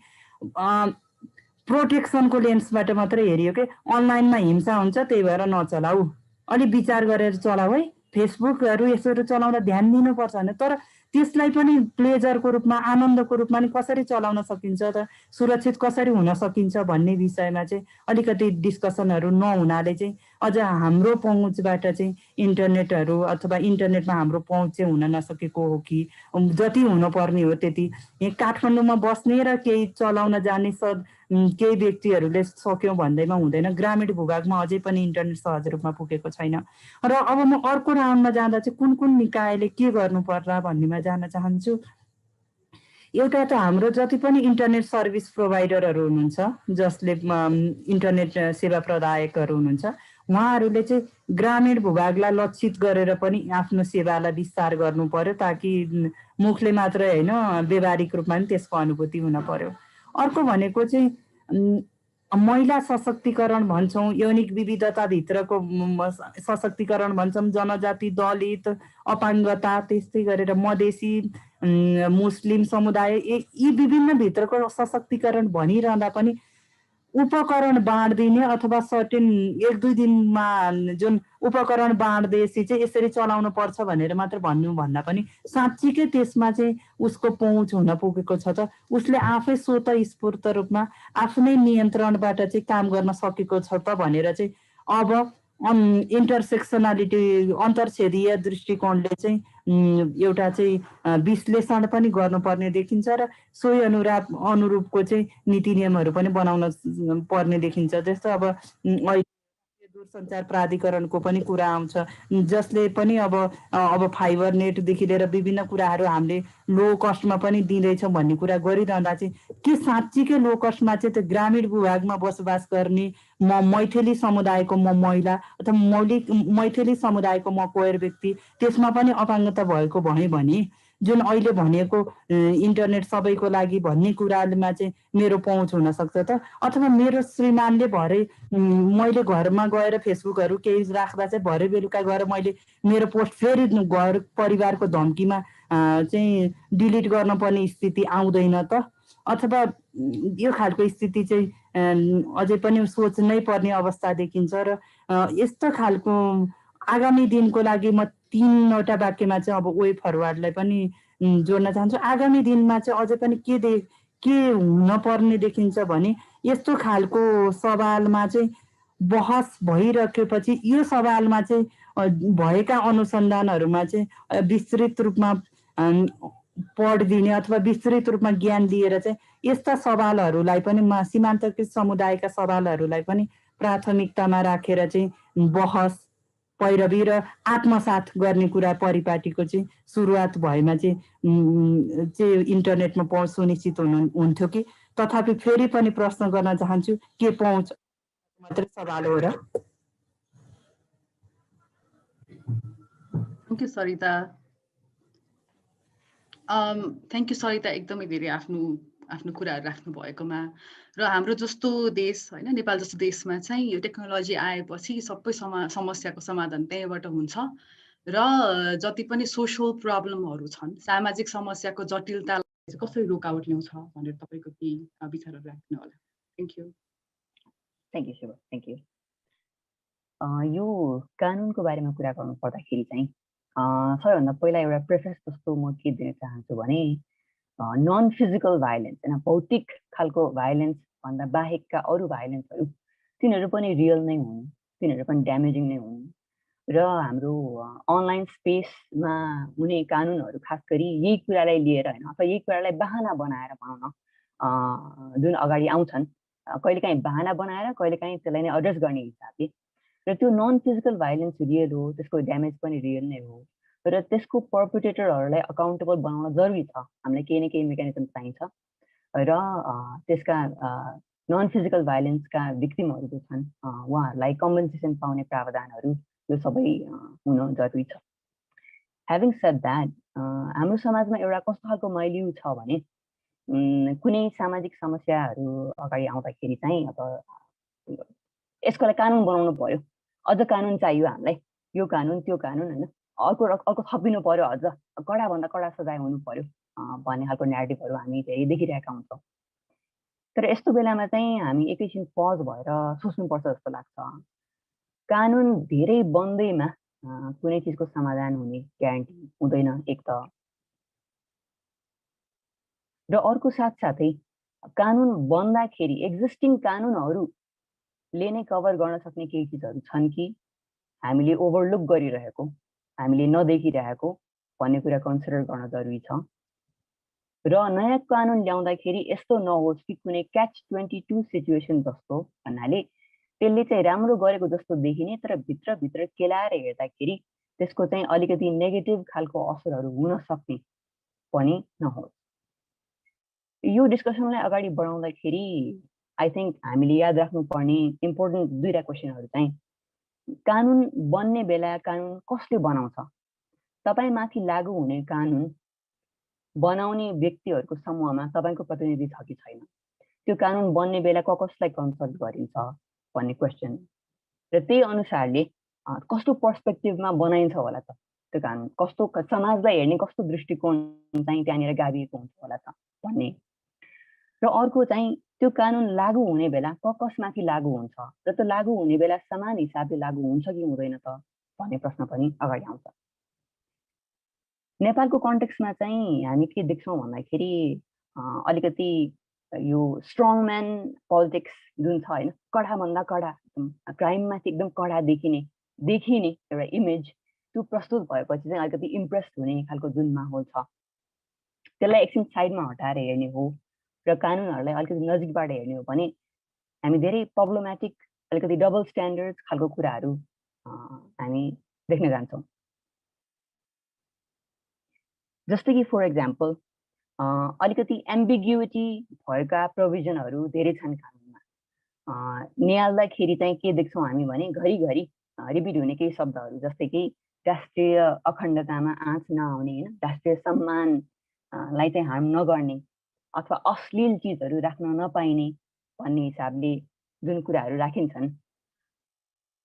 प्रोटेक्सनको लेन्सबाट मात्रै हेरियो कि अनलाइनमा हिंसा हुन्छ त्यही भएर नचलाऊ, अलि विचार गरेर चलाऊ है, फेसबुकहरू यसरी चलाउँदा ध्यान दिनुपर्छ भने। तर त्यसलाई पनि प्लेजरको रूपमा आनन्दको रूपमा नि कसरी चलाउन सकिन्छ त, सुरक्षित कसरी हुन सकिन्छ भन्ने विषयमा चाहिँ अलिकति डिस्कसनहरू नहुनाले चाहिँ अझ हाम्रो पहुँचबाट चाहिँ इन्टरनेटहरू अथवा इन्टरनेटमा हाम्रो पहुँच चाहिँ हुन नसकेको हो कि जति हुनुपर्ने हो त्यति काठमाडौँमा बस्ने र केही चलाउन जाने केही व्यक्तिहरूले सक्यौँ भन्दैमा हुँदैन। ग्रामीण भूभागमा अझै पनि इन्टरनेट सहज रूपमा पुगेको छैन। र अब म अर्को राउन्डमा जाँदा चाहिँ कुन कुन निकायले के गर्नु पर्ला भन्नेमा जान चाहन्छु। एउटा त हाम्रो जति पनि इन्टरनेट सर्भिस प्रोभाइडरहरू हुनुहुन्छ जसले इन्टरनेट सेवा प्रदायकहरू हुनुहुन्छ उहाँहरूले चाहिँ ग्रामीण भूभागलाई लक्षित गरेर पनि आफ्नो सेवालाई विस्तार गर्नु पर्यो ताकि मुखले मात्रै होइन व्यावहारिक रूपमा पनि त्यसको अनुभूति हुन पर्यो। अर्को भनेको चाहिँ महिला सशक्तिकरण भन्छौँ, यौनिक विविधताभित्रको सशक्तिकरण भन्छौँ, जनजाति दलित अपाङ्गता त्यस्तै गरेर मधेसी मुस्लिम समुदाय यी विभिन्न भित्रको सशक्तिकरण भनिरहँदा पनि उपकरण बाँड्दिने अथवा सर्टेन 1-2 दिनमा जुन उपकरण बाँड्दैछ चाहिँ यसरी चलाउनु पर्छ भनेर मात्र भन्नुभन्दा पनि साँच्चीकै त्यसमा चाहिँ उसको पहुँच हुन पुगेको छ त, उसले आफै स्वतः स्फूर्त रूपमा आफ्नै नियन्त्रणबाट चाहिँ काम गर्न सकेको छ त भनेर चाहिँ अब इन्टरसेक्सनालिटी अन्तर्छेदीय दृष्टिकोणले चाहिँ एउटा चाहिँ विश्लेषण पनि गर्नुपर्ने देखिन्छ र सोही अनुरूपको चाहिँ नीति नियमहरू पनि बनाउन पर्ने देखिन्छ। जस्तो अब दूरसञ्चार प्राधिकरणको पनि कुरा आउँछ जसले पनि अब फाइबर नेटदेखि लिएर विभिन्न कुराहरू हामीले लो कस्टमा पनि दिँदैछौँ भन्ने कुरा गरिरहँदा चाहिँ के साँच्चीकै लो कस्टमा चाहिँ त्यो ग्रामीण भूभागमा बसोबास गर्ने मैथिली समुदायको महिला अथवा मैथिली समुदायको कोयर व्यक्ति त्यसमा पनि अपाङ्गता भएको भए भने जुन अहिले भनेको इन्टरनेट सबैको लागि भन्ने कुरामा चाहिँ मेरो पहुँच हुन सक्छ त, अथवा मेरो श्रीमानले भरे मैले घरमा गएर फेसबुकहरू केही राख्दा चाहिँ भरे बेलुका गएर मैले मेरो पोस्ट फेरि घर परिवारको धम्कीमा चाहिँ डिलिट गर्न पर्ने स्थिति आउँदैन त, अथवा यो खालको स्थिति चाहिँ अझै पनि सोच्नै पर्ने अवस्था देखिन्छ। र यस्तो खालको आगामी दिनको लागि म 3वटा वाक्यमा चाहिँ अब वे फरवर्डलाई पनि जोड्न चाहन्छु। आगामी दिनमा चाहिँ अझै पनि के हुन पर्ने देखिन्छ भने यस्तो खालको सवालमा चाहिँ बहस भइराखेपछि यो सवालमा चाहिँ भएका अनुसन्धानहरूमा चाहिँ विस्तृत रूपमा पढिदिने अथवा विस्तृत रूपमा ज्ञान दिएर चाहिँ यस्ता सवालहरूलाई पनि सीमान्तकृत समुदायका सवालहरूलाई पनि प्राथमिकतामा राखेर चाहिँ बहस पैरवी र आत्मसात गर्ने कुरा परिपाटीको चाहिँ सुरुवात भएमा चाहिँ इन्टरनेटमा पहुँच सुनिश्चित हुन्थ्यो कि। तथापि फेरि पनि प्रश्न गर्न चाहन्छु के पहुँच मात्रै सवाल हो र? Thank you Sarita. Thank you Sarita, एकदमै धेरै आफ्नो कुराहरू राख्नु भएकोमा। र हाम्रो जस्तो देश होइन, नेपाल जस्तो देशमा चाहिँ यो टेक्नोलोजी आएपछि सबै समस्याको समाधान त्यहीँबाट हुन्छ र जति पनि सोसल प्रब्लमहरू छन्, सामाजिक समस्याको जटिलतालाई कसरी रोकावट ल्याउँछ भनेर तपाईँको केही विचारहरू राख्नु होला। Thank you. Thank you Shiva, thank you. यो कानुनको बारेमा कुरा गर्नु पर्दाखेरि चाहिँ सबैभन्दा पहिला एउटा प्रेफरेन्स जस्तो म के दिन चाहन्छु भने नन फिजिकल भाइलेन्स होइन, भौतिक खालको भाइलेन्स भन्दा बाहेकका अरू भाइलेन्सहरू तिनीहरू पनि रियल नै हुन्, तिनीहरू पनि ड्यामेजिङ नै हुन्। र हाम्रो अनलाइन स्पेसमा हुने कानुनहरू खास गरी यही कुरालाई लिएर होइन अथवा यही कुरालाई बहाना बनाएर भनौँ न जुन अगाडि आउँछन्, कहिलेकाहीँ बहाना बनाएर कहिलेकाहीँ त्यसलाई नै एड्रेस गर्ने हिसाबले। र त्यो नन फिजिकल भाइलेन्स रियल हो, त्यसको ड्यामेज पनि रियल नै हो र त्यसको पर्पिटेटरहरूलाई अकाउन्टेबल बनाउन जरुरी छ। हामीलाई केही न केही मेकानिजम चाहिन्छ र त्यसका नन फिजिकल भाइलेन्सका भिक्टिमहरू जो छन् उहाँहरूलाई कम्पेन्सेसन पाउने प्रावधानहरू यो सबै हुन जरुरी छ। ह्याभिङ सेड द्याट हाम्रो समाजमा एउटा कस्तो खालको मैल्यु छ भने कुनै सामाजिक समस्याहरू अगाडि आउँदाखेरि चाहिँ अब यसको लागि कानुन बनाउनु पर्यो, अझ कानुन चाहियो हामीलाई, यो कानुन त्यो कानुन होइन, अर्को थपिनु पर्यो, अझ कडाभन्दा कडा सजाय हुनु पर्यो भन्ने खालको न्यारेटिभहरू हामी धेरै देखिरहेका हुन्छौँ। तर यस्तो बेलामा चाहिँ हामी एकैछिन पज भएर सोच्नुपर्छ जस्तो लाग्छ। कानुन धेरै बन्दैमा कुनै चिजको समाधान हुने ग्यारेन्टी हुँदैन एक त, र अर्को साथसाथै कानुन बन्दाखेरि एक्जिस्टिङ कानुनहरूले नै कभर गर्न सक्ने केही चिजहरू छन् कि हामीले ओभरलुक गरिरहेको, हामीले नदेखिरहेको भन्ने कुरा कन्सिडर गर्न जरुरी छ। र नयाँ कानुन ल्याउँदाखेरि यस्तो नहोस् कि कुनै catch-22 सिचुएसन जस्तो, भन्नाले त्यसले चाहिँ राम्रो गरेको जस्तो देखिने तर भित्र केलाएर हेर्दाखेरि त्यसको चाहिँ अलिकति नेगेटिभ खालको असरहरू हुन सक्ने पनि नहोस्। यो डिस्कसनलाई अगाडि बढाउँदाखेरि आई थिङ्क हामीले याद राख्नुपर्ने इम्पोर्टेन्ट दुईटा क्वेसनहरू चाहिँ, कानुन बन्ने बेला कानुन कसले बनाउँछ, तपाईमाथि लागू हुने कानुन बनाउने व्यक्तिहरूको समूहमा तपाईको प्रतिनिधि छ कि छैन, त्यो कानुन बन्ने बेला कसलाई कन्सल्ट गरिन्छ भन्ने क्वेसन, र त्यही अनुसारले कस्तो पर्सपेक्टिभमा बनाइन्छ होला त त्यो कानुन, कस्तो समाजलाई हेर्ने कस्तो दृष्टिकोण चाहिँ त्यहाँनिर गाभिएको हुन्छ होला त भन्ने, र अर्को चाहिँ त्यो कानुन लागू हुने बेला कसमाथि लागू हुन्छ, र त्यो लागू हुने बेला समान हिसाबले लागू हुन्छ कि हुँदैन त भन्ने प्रश्न पनि अगाडि आउँछ। नेपालको कन्टेक्स्टमा चाहिँ हामी के देख्छौँ भन्दाखेरि अलिकति यो स्ट्रङ म्यान पोलिटिक्स जुन छ होइन, कडाभन्दा कडा क्राइममाथि एकदम कडा देखिने एउटा इमेज त्यो प्रस्तुत भएपछि चाहिँ अलिकति इम्प्रेस हुने खालको जुन माहौल छ त्यसलाई एकछिन साइडमा हटाएर हेर्ने हो र कानुनहरूलाई अलिकति नजिकबाट हेर्ने हो भने हामी धेरै प्रब्लमेटिक अलिकति डबल स्ट्यान्डर्ड खालको कुराहरू हामी देख्न जान्छौँ। जस्तै कि फर एक्जाम्पल अलिकति एम्बिग्युटी भएका प्रोभिजनहरू धेरै छन् कानुनमा। निहाल्दाखेरि चाहिँ के देख्छौँ हामी भने घरिघरि रिपिट हुने केही शब्दहरू, जस्तै कि राष्ट्रिय अखण्डतामा आँच नआउने होइन, राष्ट्रिय सम्मानलाई चाहिँ हार्म नगर्ने अथवा अश्लील चिजहरू राख्न नपाइने भन्ने हिसाबले जुन कुराहरू राखिन्छन्,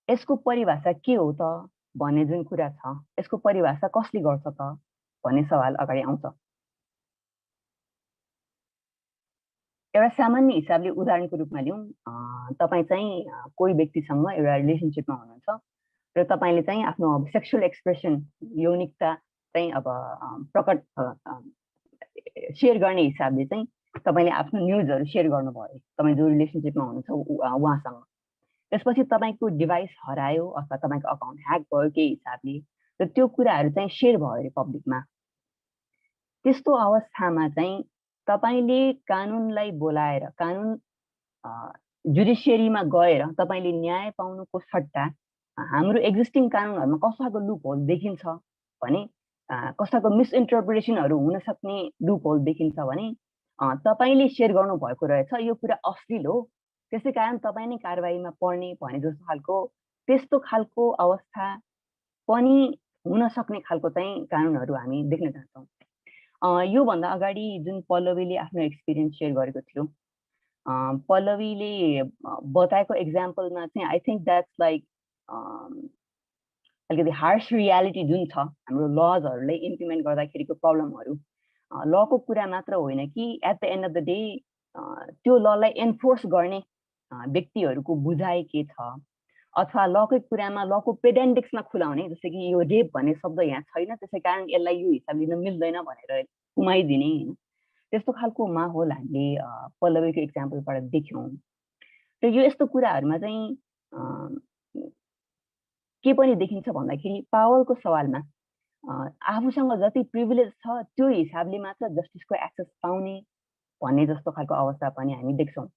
यसको परिभाषा के हो त भन्ने जुन कुरा छ, यसको परिभाषा कसले गर्छ त भन्ने सवाल अगाडि आउँछ। एउटा सामान्य हिसाबले उदाहरणको रूपमा लिउँ, तपाईँ चाहिँ कोही व्यक्तिसँग एउटा रिलेसनसिपमा हुनुहुन्छ र तपाईँले चाहिँ आफ्नो सेक्सुअल एक्सप्रेसन यौनिकता चाहिँ अब प्रकट सेयर गर्ने हिसाबले चाहिँ तपाईँले आफ्नो न्युजहरू सेयर गर्नुभयो तपाईँ जो रिलेसनसिपमा हुनुहुन्छ उहाँसँग। त्यसपछि तपाईँको डिभाइस हरायो अथवा तपाईँको अकाउन्ट ह्याक भयो केही हिसाबले र त्यो कुराहरू चाहिँ सेयर भयो अरे पब्लिकमा। त्यस्तो अवस्थामा चाहिँ तपाईँले कानुनलाई बोलाएर, कानुन जुडिसियरीमा गएर तपाईँले न्याय पाउनुको सट्टा हाम्रो एक्जिस्टिङ कानुनहरूमा कस्तो खालको लुप होल देखिन्छ भने, कस्तो मिसइन्टरप्रिटेसनहरू हुन सक्ने लुप होल देखिन्छ भने तपाईँले सेयर गर्नुभएको रहेछ यो कुरा अश्लील हो, त्यसै कारण तपाईँ नै कारबाहीमा पर्ने भने जस्तो खालको त्यस्तो खालको अवस्था पनि हुन सक्ने खालको चाहिँ कानुनहरू हामी देख्न जान्छौँ। योभन्दा अगाडि जुन पल्लवीले आफ्नो एक्सपिरियन्स सेयर गरेको थियो, पल्लवीले बताएको एक्जाम्पलमा चाहिँ आई थिङ्क द्याट्स लाइक अलिकति हार्स रियालिटी जुन छ हाम्रो लजहरूलाई इम्प्लिमेन्ट गर्दाखेरिको प्रब्लमहरू, लको कुरा मात्र होइन कि at the end of the day त्यो ललाई एन्फोर्स गर्ने व्यक्तिहरूको बुझाइ के छ, अथवा लकै कुरामा लको पेडेन्टिक्समा खुलाउने, जस्तै कि यो रेप भन्ने शब्द यहाँ छैन त्यसै कारण यसलाई यो हिसाब लिन मिल्दैन भनेर कुमाइदिने होइन, त्यस्तो खालको माहौल हामीले पल्लवीको इक्जाम्पलबाट देख्यौँ। र यो यस्तो कुराहरूमा चाहिँ के पनि देखिन्छ भन्दाखेरि पावरको सवालमा आफूसँग जति प्रिभिलेज छ त्यो हिसाबले मात्र जस्टिसको एक्सेस पाउने भन्ने जस्तो खालको अवस्था पनि हामी देख्छौँ।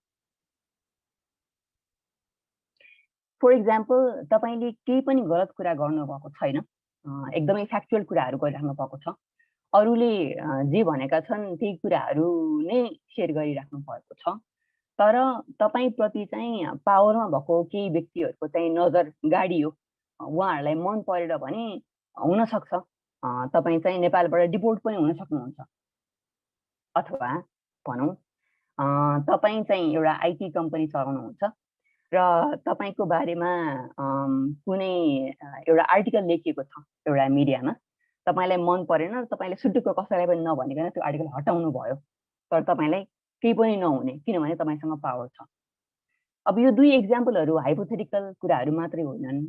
फर एक्जाम्पल तपाईँले केही पनि गलत कुरा गर्नुभएको छैन, एकदमै फ्याक्चुअल कुराहरू गरिराख्नु भएको छ, अरूले जे भनेका छन् त्यही कुराहरू नै सेयर गरिराख्नु भएको छ, तर तपाईँप्रति चाहिँ पावरमा भएको केही व्यक्तिहरूको चाहिँ नजर गाडियो, उहाँहरूलाई मन परेर भने हुनसक्छ तपाईँ चाहिँ नेपालबाट डिपोर्ट पनि हुन सक्नुहुन्छ। अथवा भनौँ तपाईँ चाहिँ एउटा आइटी कम्पनी चलाउनुहुन्छ र तपाईँको बारेमा कुनै एउटा आर्टिकल लेखिएको छ एउटा मिडियामा, तपाईँलाई मन परेन र तपाईँले सुटुक्क कसैलाई पनि नभनिकन त्यो आर्टिकल हटाउनु भयो, तर तपाईँलाई केही पनि नहुने, किनभने तपाईँसँग पावर छ। अब यो दुई एक्जाम्पलहरू हाइपोथेटिकल कुराहरू मात्रै होइनन्।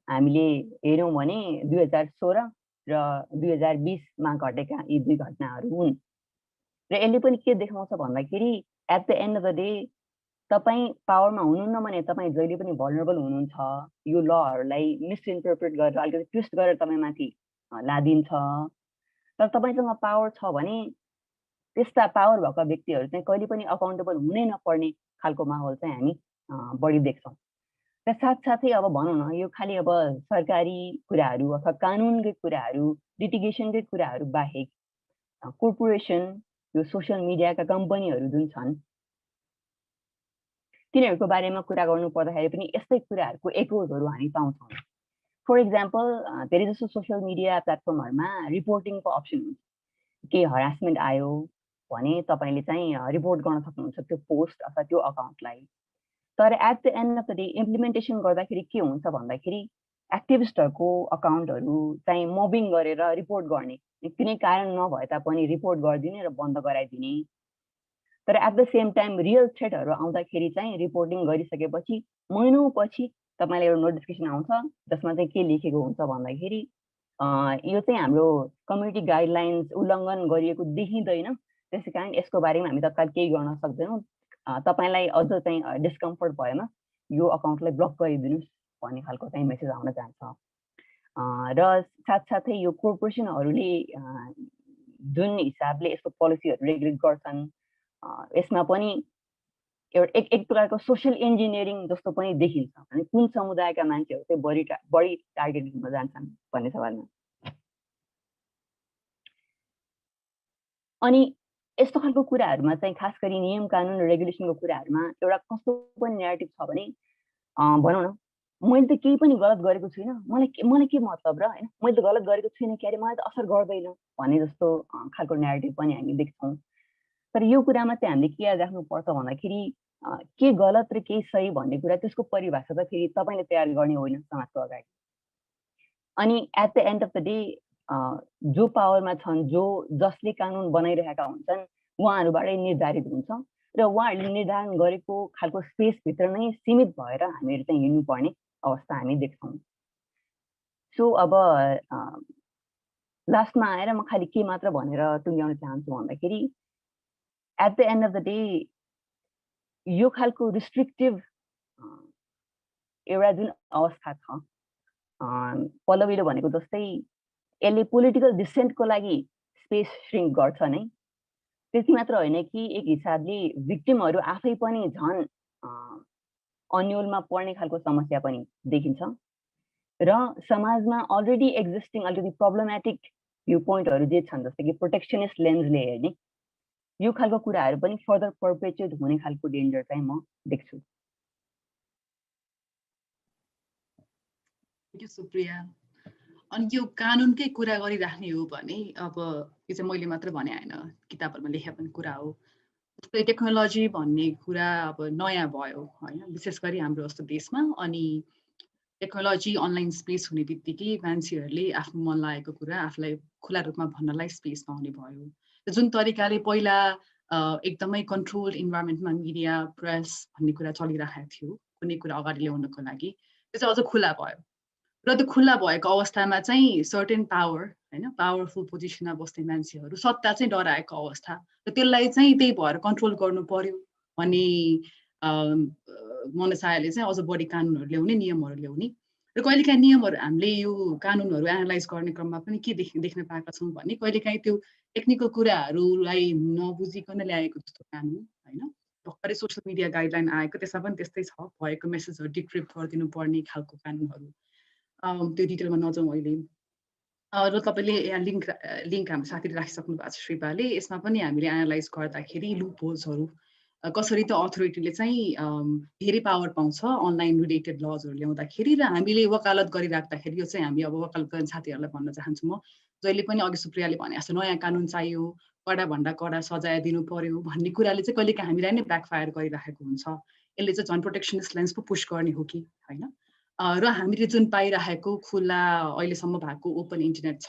हामीले हेऱ्यौँ भने 2016 र 2020मा घटेका यी दुई घटनाहरू हुन् र यसले पनि के देखाउँछ भन्दाखेरि at the end of the day तपाईँ पावरमा हुनुहुन्न भने तपाईँ जहिले पनि भल्नरेबल हुनुहुन्छ। यो लहरूलाई मिसइन्टरप्रेट गरेर अलिकति ट्विस्ट गरेर तपाईँमाथि लादिन्छ। तर तपाईँसँग पावर छ भने त्यस्ता पावर भएका व्यक्तिहरू चाहिँ कहिले पनि अकाउन्टेबल हुनै नपर्ने खालको माहौल चाहिँ हामी बढी देख्छौँ। र साथसाथै अब भनौँ न, यो खालि अब सरकारी कुराहरू अथवा कानुनकै कुराहरू, लिटिगेसनकै कुराहरू बाहेक कोर्पोरेसन, यो सोसियल मिडियाका कम्पनीहरू जुन छन् तिनीहरूको बारेमा कुरा गर्नु पर्दाखेरि पनि यस्तै कुराहरूको एकोजहरू हामी पाउँछौँ। फर इक्जाम्पल धेरै जसो सोसियल मिडिया प्लेटफर्महरूमा रिपोर्टिङको अप्सन हुन्छ। केही हरासमेन्ट आयो भने तपाईँले चाहिँ रिपोर्ट गर्न सक्नुहुन्छ त्यो पोस्ट अथवा त्यो अकाउन्टलाई। तर at the end of the day implementation गर्दाखेरि के हुन्छ भन्दाखेरि एक्टिभिस्टहरूको अकाउन्टहरू चाहिँ मबिङ गरेर रिपोर्ट गर्ने, कुनै कारण नभए तापनि रिपोर्ट गरिदिने र बन्द गराइदिने। तर at the same time real थ्रेटहरू आउँदाखेरि चाहिँ रिपोर्टिङ गरिसकेपछि महिनौपछि तपाईँलाई एउटा नोटिफिकेसन आउँछ जसमा चाहिँ के लेखेको हुन्छ भन्दाखेरि यो चाहिँ हाम्रो कम्युनिटी गाइडलाइन्स उल्लङ्घन गरिएको देखिँदैन, त्यसै कारण यसको बारेमा हामी तत्काल केही गर्न सक्दैनौँ। तपाईँलाई अझ चाहिँ डिस्कम्फर्ट भएमा यो अकाउन्टलाई ब्लक गरिदिनुहोस् भन्ने खालको चाहिँ मेसेज आउन जान्छ। र साथसाथै यो कोर्पोरेसनहरूले जुन हिसाबले यस्तो पोलिसीहरू रेगुलेट गर्छन् यसमा पनि एउटा एक प्रकारको सोसियल इन्जिनियरिङ जस्तो पनि देखिन्छ। अनि कुन समुदायका मान्छेहरू चाहिँ बढी टार्गेट हुन जान्छन् भन्ने सवालमा। अनि यस्तो खालको कुराहरूमा चाहिँ खास गरी नियम कानुन र रेगुलेसनको कुराहरूमा एउटा कस्तो पनि नेगेटिभ छ भने भनौँ न, मैले त केही पनि गलत गरेको छुइनँ, मलाई के मतलब र, होइन, मैले त गलत गरेको छुइनँ, क्यारे मलाई त असर गर्दैन भन्ने जस्तो खालको नेगेटिभ पनि हामी देख्छौँ। तर यो कुरामा चाहिँ हामीले के याद राख्नुपर्छ भन्दाखेरि के गलत र के सही भन्ने कुरा त्यसको परिभाषा त फेरि तपाईँले तयार गर्ने होइन समाजको अगाडि। अनि at the end of the day जो पावरमा छन्, जसले कानुन बनाइरहेका हुन्छन् उहाँहरूबाटै निर्धारित हुन्छ र उहाँहरूले निर्धारण गरेको खालको स्पेसभित्र नै सीमित भएर हामीहरू चाहिँ हिँड्नुपर्ने अवस्था हामी देख्छौँ। सो अब लास्टमा आएर म खालि के मात्र भनेर टुङ्ग्याउन चाहन्छु भन्दाखेरि at the end of the day यो खालको रिस्ट्रिक्टिभ एउटा जुन अवस्था छ पल्लवीले भनेको जस्तै यसले पोलिटिकल डिसेन्टको लागि स्पेस श्रिङ्क गर्छ नै, त्यति मात्र होइन कि एक हिसाबले भिक्टिमहरू आफै पनि झन् अन्यलमा पर्ने खालको समस्या पनि देखिन्छ र समाजमा अलरेडी एक्जिस्टिङ अलिकति प्रब्लमेटिक भ्यू पोइन्टहरू जे छन् जस्तै कि प्रोटेक्सनिस्ट लेन्सले हेर्ने यो खालको कुराहरू पनि फर्दर पर्पेचुएट हुने खालको डेन्जर चाहिँ म देख्छु। सुप्रिया, अनि यो कानुनकै कुरा गरिराख्ने हो भने अब यो चाहिँ मैले मात्र भने होइन, किताबहरूमा लेखेको पनि कुरा हो। जस्तै टेक्नोलोजी भन्ने कुरा अब नयाँ भयो होइन, विशेष गरी हाम्रो जस्तो देशमा। अनि टेक्नोलोजी अनलाइन स्पेस हुने बित्तिकै मान्छेहरूले आफ्नो मन लागेको कुरा आफूलाई खुला रूपमा भन्नलाई स्पेस पाउने भयो। जुन तरिकाले पहिला एकदमै कन्ट्रोल इन्भाइरोमेन्टमा मिडिया प्रेस भन्ने कुरा चलिरहेको थियो कुनै कुरा अगाडि ल्याउनको लागि, त्यो चाहिँ अझ खुला भयो। र त्यो खुला भएको अवस्थामा चाहिँ सर्टेन पावर होइन, पावरफुल पोजिसनमा बस्ने मान्छेहरू सत्ता चाहिँ डराएको अवस्था, र त्यसलाई चाहिँ त्यही भएर कन्ट्रोल गर्नु पर्यो भन्ने मनसायले चाहिँ अझ बढी कानुनहरू ल्याउने, नियमहरू ल्याउने। र कहिलेकाहीँ नियमहरू हामीले यो कानुनहरू एनालाइज गर्ने क्रममा पनि के देख्न पाएका छौँ भने कहिलेकाहीँ त्यो टेक्निकल कुराहरूलाई नबुझिकन ल्याएको जस्तो कानुन होइन। भर्खरै सोसियल मिडिया गाइडलाइन आएको, त्यसमा पनि त्यस्तै छ, भएको मेसेजहरू डिक्रिप्ट गरिदिनु पर्ने खालको कानुनहरू। त्यो डिटेलमा नजाउँ अहिले। र तपाईँले यहाँ लिङ्क हाम्रो साथीले राखिसक्नु भएको छ श्रीपाले, यसमा पनि हामीले एनालाइज गर्दाखेरि लुप होल्सहरू कसरी त अथोरिटीले चाहिँ धेरै पावर पाउँछ अनलाइन रिलेटेड लजहरू ल्याउँदाखेरि र हामीले वकालत गरिराख्दाखेरि यो चाहिँ हामी अब वकालत गर्ने साथीहरूलाई भन्न चाहन्छु म जहिले पनि अघि सुप्रियाले भने जस्तो नयाँ कानुन चाहियो कडाभन्दा कडा सजाय दिनु पर्यो भन्ने कुराले चाहिँ कहिलेकाहीँ हामीलाई नै ब्याकफायर गरिराखेको हुन्छ यसले चाहिँ झन् प्रोटेक्सनिस्ट लेन्स पो पुस गर्ने हो कि होइन र हामीले जुन पाइराखेको खुला अहिलेसम्म भएको ओपन इन्टरनेट छ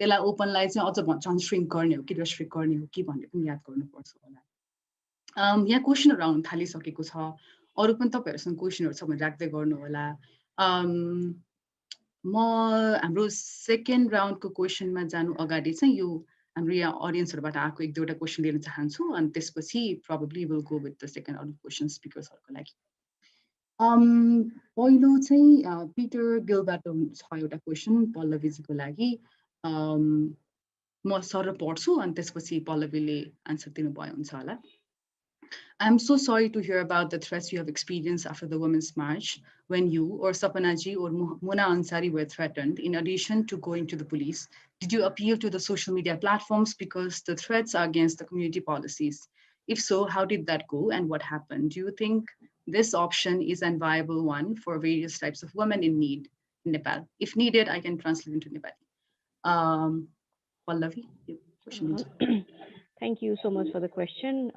त्यसलाई ओपनलाई चाहिँ अझ झन् श्रिङ्क गर्ने हो कि रेस्ट्रिक्ट गर्ने हो कि भन्ने पनि याद गर्नुपर्छ होला यहाँ क्वेसनहरू आउनु थालिसकेको छ अरू पनि तपाईँहरूसँग क्वेसनहरू छ भने राख्दै गर्नु होला म हाम्रो सेकेन्ड राउन्डको क्वेसनमा जानु अगाडि चाहिँ यो हाम्रो यहाँ अडियन्सहरूबाट आएको एक दुईवटा क्वेसन लिन चाहन्छु अनि त्यसपछि probably will go with the second अरू क्वेसन स्पिकर्सहरूको लागि पहिलो चाहिँ पिटर गिलबाट छ एउटा क्वेसन पल्लवीजीको लागि म सर पढ्छु अनि त्यसपछि पल्लवीले आन्सर दिनुभयो हुन्छ होला I'm so sorry to hear about the threats you have experienced after the Women's March when you or Sapanaji or Mona Ansari were threatened. In addition to going to the police, did you appeal to the social media platforms because the threats are against the community policies? If so, how did that go and what happened? Do you think this option is a viable one for various types of women in need in Nepal? If needed, I can translate into Nepali. Pallavi, question. Thank you so much for the question.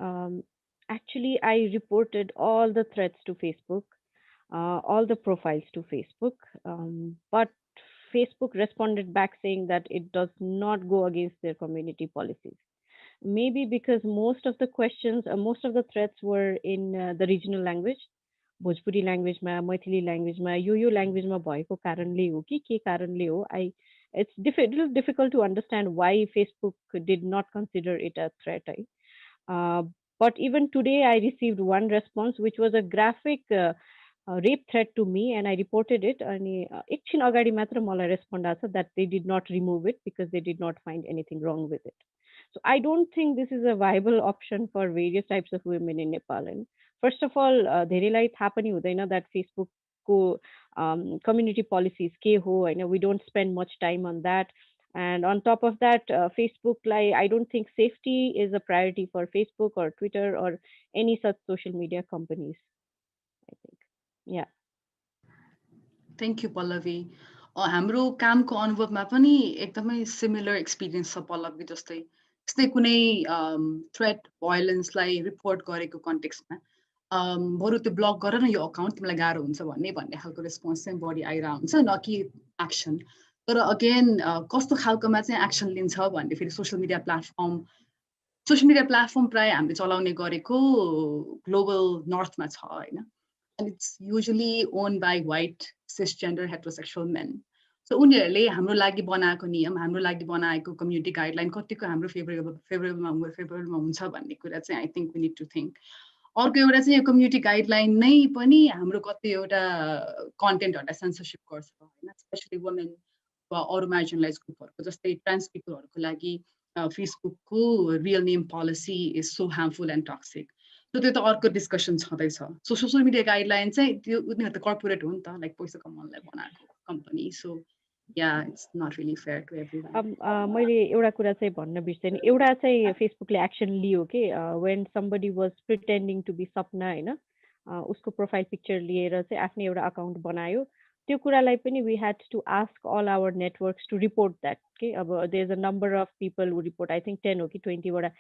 Actually, I reported all the threats to Facebook, all the profiles to Facebook, but Facebook responded back saying that it does not go against their community policies. Maybe because most of the questions, most of the threats were in the regional language, Bhojpuri language, Maithili language, yo language ma bhayeko karanle ho ki ke karanle ho. It's difficult to understand why Facebook did not consider it a threat. But even today, I received one response, which was a graphic rape threat to me, and I reported it. And एकछिन अगाडि मात्र मलाई respond आछ that they did not remove it because they did not find anything wrong with it. So I don't think this is a viable option for various types of women in Nepal. And first of all, धेरैलाई थाहा पनि हुँदैन that Facebook को community policies के हो हैन, we don't spend much time on that. And on top of that, Facebook, like, I don't think safety is a priority for Facebook or Twitter or any such social media companies, I think. Yeah. Thank you, Pallavi. हाम्रो कामको अनुभवमा पनि एकदमै similar experience छ पल्लवी जस्तै यस्तै कुनै threat भायोलेन्सलाई report गरेको कन्टेक्स्टमा बरु त्यो ब्लक गर न यो अकाउन्ट तिमीलाई गाह्रो हुन्छ भन्ने खालको रेस्पोन्स चाहिँ बढी आइरहेको हुन्छ न कि एक्सन तर अगेन कस्तो खालकोमा चाहिँ एक्सन लिन्छ भन्ने फेरि सोसियल मिडिया प्लेटफर्म प्राय हामीले चलाउने गरेको ग्लोबल नर्थमा छ हैन and it's usually owned by white cisgender heterosexual men so उनीहरूले हाम्रो लागि बनाएको नियम हाम्रो लागि बनाएको कम्युनिटी गाइडलाइन कतिको हाम्रो फेभरेबलमा हुन्छ भन्ने कुरा चाहिँ I think we need to think अर्को एउटा चाहिँ यो कम्युनिटी गाइडलाइन नै पनि हाम्रो कति एउटा कन्टेन्टहरूलाई सेन्सरसिप गर्छ हैन स्पेशली वुमेन वा अरू मार्जिनलाइज ग्रुपहरूको जस्तै ट्रान्स पिपलहरूको लागि फेसबुकको real name policy is so harmful and toxic so त्यो त अर्को डिस्कसन छँदैछ सो सोसियल मिडिया गाइडलाइन चाहिँ त्यो उनीहरू त कर्पोरेट हो नि त लाइक पैसा कमाउनलाई बनाएको company so yeah it's not really fair to everyone मैले एउटा कुरा चाहिँ भन्न बिर्सेँ एउटा चाहिँ फेसबुकले एक्सन लियो के when somebody was pretending to be Sapna हैन उसको प्रोफाइल पिक्चर लिएर चाहिँ आफ्नो एउटा अकाउन्ट बनायो त्यो कुरालाई पनि we had to ask all our networks to report that के अब there is a number of people who report I think 10 हो कि 20 वटा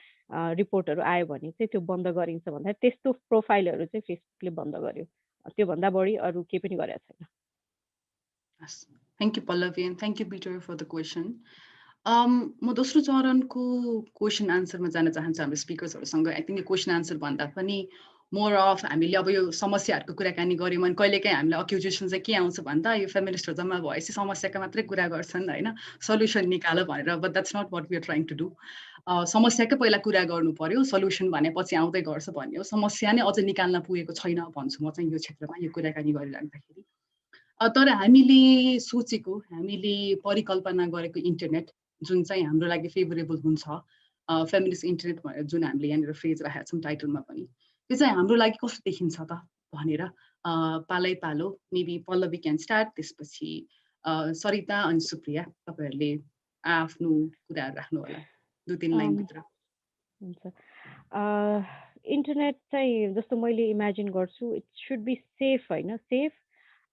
रिपोर्टहरू आयो भने चाहिँ त्यो बन्द गरिन्छ भन्दा त्यस्तो प्रोफाइलहरू चाहिँ फेसबुकले बन्द गर्यो त्योभन्दा बढी अरू केही पनि गरेको छैन Thank you, Pallavi, and thank you, Peter, for the question. म दोस्रो चरणको क्वेसन आन्सरमा जान चाहन्छु हाम्रो स्पिकर्सहरूसँग आई थिङ्क यो क्वेसन आन्सर भन्दा पनि मोर अफ हामीले अब यो समस्याहरूको कुराकानी गऱ्यौँ भने कहिलेकाहीँ हामीलाई अक्युजेसन चाहिँ के आउँछ भन्दा यो फेमिनिस्टहरू जम्मा भएपछि समस्याका मात्रै कुरा गर्छन् होइन सल्युसन निकाल भनेर but that's not what we are trying to do समस्याकै पहिला कुरा गर्नु पर्यो सल्युसन भनेपछि आउँदै गर्छ भन्ने हो समस्या नै अझ निकाल्न पुगेको छैन भन्छु म चाहिँ यो क्षेत्रमा यो कुराकानी गरिराख्दाखेरि तर हामीले सोचेको हामीले परिकल्पना गरेको इन्टरनेट जुन चाहिँ हाम्रो लागि फेभरेबल हुन्छ फेमिनिस्ट इन्टरनेट भनेर जुन हामीले यहाँनिर फ्रेज राखेका छौँ टाइटलमा पनि त्यो चाहिँ हाम्रो लागि कस्तो देखिन्छ त भनेर पालै पालो मेबी पल्लवी क्यान स्टार्ट त्यसपछि सरिता अनि सुप्रिया तपाईँहरूले आफ्नो कुराहरू राख्नु होला 2-3 लाइनभित्र हुन्छ इन्टरनेट चाहिँ जस्तो मैले इमेजिन गर्छु इट शुड बी सेफ होइन, safe